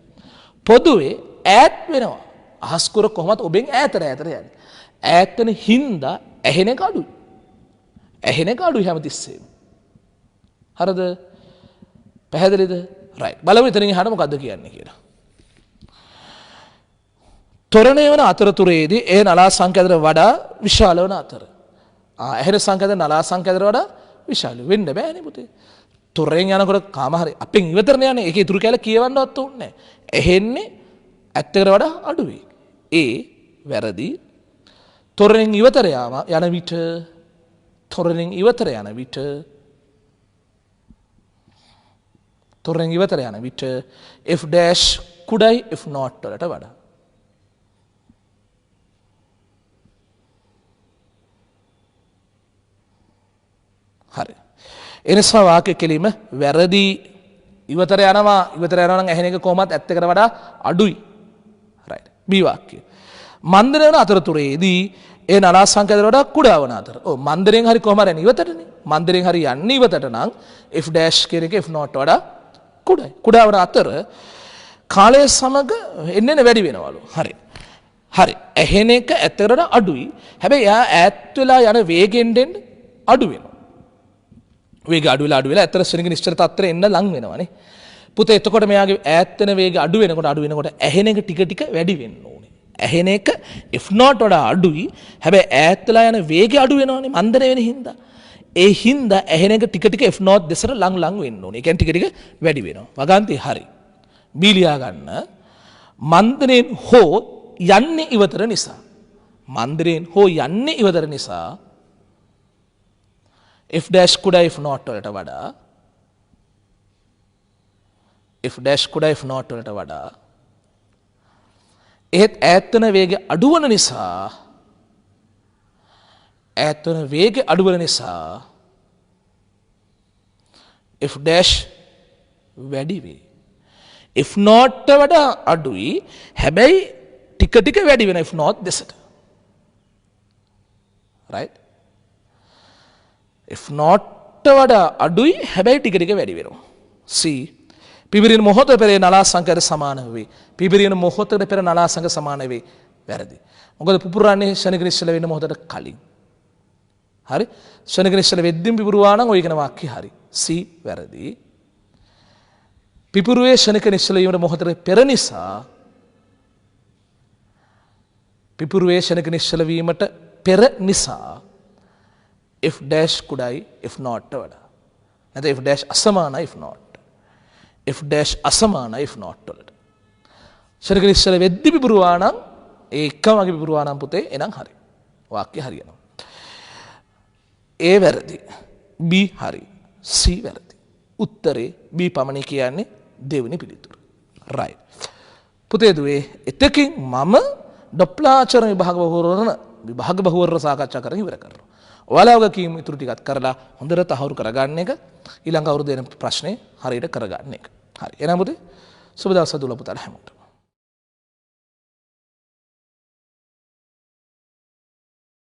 පොදුවේ ඈත් වෙනවා. අහස් කුර කොහොමද ඔබෙන් ඈතට යන්නේ. ඈත් වෙන හින්දා ඇහෙන එක අඩුයි. ඇහෙන එක අඩුයි හැමතිස්සෙම. හරිද? පැහැදිලිද? right. බලමු එතනින් එහාට මොකද්ද කියන්නේ කියලා. තොරණය වන අතරතුරේදී ඒ නලා සංඛ්‍යාතයට වඩා විශාල වන අතර. ඇහෙන සංඛ්‍යාතය නලා සංඛ්‍යාතයට වඩා විශාල වෙන්න බෑනේ පුතේ. තොරෙන් යනකොට කාම හරි අපෙන් ඉවතරන යන්නේ. ඒකේ ඉතුරු කැල කියවන්නවත් උන්නේ නැහැ. ඇහෙන්නේ ඇත්තකට වඩා අඩුයි. ඒ වැරදි. තොරණෙන් ඉවතර යන විට තොරණෙන් ඉවතර යන විට f dash කුඩයි f not වලට වඩා. හරි. එනිසා වාක්‍ය කෙලිම වැරදි. ඉවතර යනවා නම් ඇහෙන එක කොහොමත් ඇත්තකට වඩා අඩුයි. right. B වාක්‍යය. මන්දනය වන අතරතුරේදී ඒ නලා සංඛ්‍යාතයට වඩා කුඩා වන අතර. ඔව් මන්දරෙන් හරි කොහම හරි ඉවතටනේ. මන්දරෙන් හරි යන්නේ ඉවතට නම් f dash කියන එක f not වඩා කුඩායි. කුඩා වන අතර කාලය සමග එන්න වැඩි වෙනවලු. හරි. හරි. ඇහෙන එක ඇතරට අඩුයි. හැබැයි එයා ඈත් වෙලා යන වේගෙන් දෙන්න අඩු වෙනවා. වේගය අඩු වෙලා ඇතර ශනික නිශ්චල තත්ත්වයට එන්න ලං වෙනවානේ. පුතේ එතකොට මෙයාගේ ඈත් වෙන වේගය අඩු වෙනකොට ඇහෙන එක ටික ටික වැඩි වෙන්න ඕනේ. ඇහෙන එක if not වඩා අඩුයි. හැබැයි ඈත් වෙලා යන වේගය අඩු වෙනවානේ මන්දන වෙන හින්දා. ඒ හින්දා ඇහෙන එක ටික ටික if not දෙසට ලං වෙන්න ඕනේ. ඒ කියන්නේ ටික ටික වැඩි වෙනවා. වගන්ති හරි. B ලියා ගන්න. මන්දනෙන් හෝ යන්නේ ඉවතර නිසා. මන්දනෙන් හෝ යන්නේ ඉවතර නිසා if dash කුඩා if not වලට වඩා if dash කුඩා if not වලට වඩා එහෙත් ඈත් වෙන වේගය අඩු වෙන නිසා if dash වැඩි වේ. if not වඩා අඩුයි හැබැයි ටික ටික වැඩි වෙන if not දෙසට. right? if not වඩා අඩුයි හැබැයි ටික ටික වැඩි වෙනවා. C පිබිරින මොහොත පෙර නලාසංකයට සමාන වේ. පිබිරින මොහොතට පෙර නලාසංක සමාන වේ. වැරදි. මොකද පුපුරන්නේ ශනික නිශ්චල වෙන්න මොහොතට කලින්. හරි? ශනික නිශ්චල වෙද්දිම පිපුරුවා නම් ඔය කියන වාක්‍ය හරි. C වැරදි. පිපුරුවේ ශනික නිශ්චල වීමට මොහොතට පෙර නිසා පිපුරුවේ ශනික නිශ්චල වීමට පෙර නිසා if dash කුඩායි if not වඩා. නැත්නම් if dash අසමානයි if not. if dash අසමානයි if not වලට. ශනික නිශ්චල වෙද්දි පිපුරුවා නම් ඒ එකම වගේ පිපුරුවා නම් පුතේ එනම් හරි. වාක්‍ය හරියනවා. A වැරදි. B හරි. C වැරදි. උත්තරේ B පමණයි කියන්නේ දෙවෙනි පිළිතුර. right. පුතේ දුවේ එතකින් මම ඩොප්ලාචරණ විභාග බහුවර්ණ සාකච්ඡා කරගෙන ඉවර කරනවා. ඔයාලා වගේ කීම් ඉතුරු ටිකත් කරලා හොඳට තහවුරු කරගන්න එක ඊළඟ අවුරුද්දේ එන ප්‍රශ්නේ හරියට කරගන්න එක. හරි. එහෙනම් පුතේ සුබ දවසක් දුල පුතාලා හැමෝටම.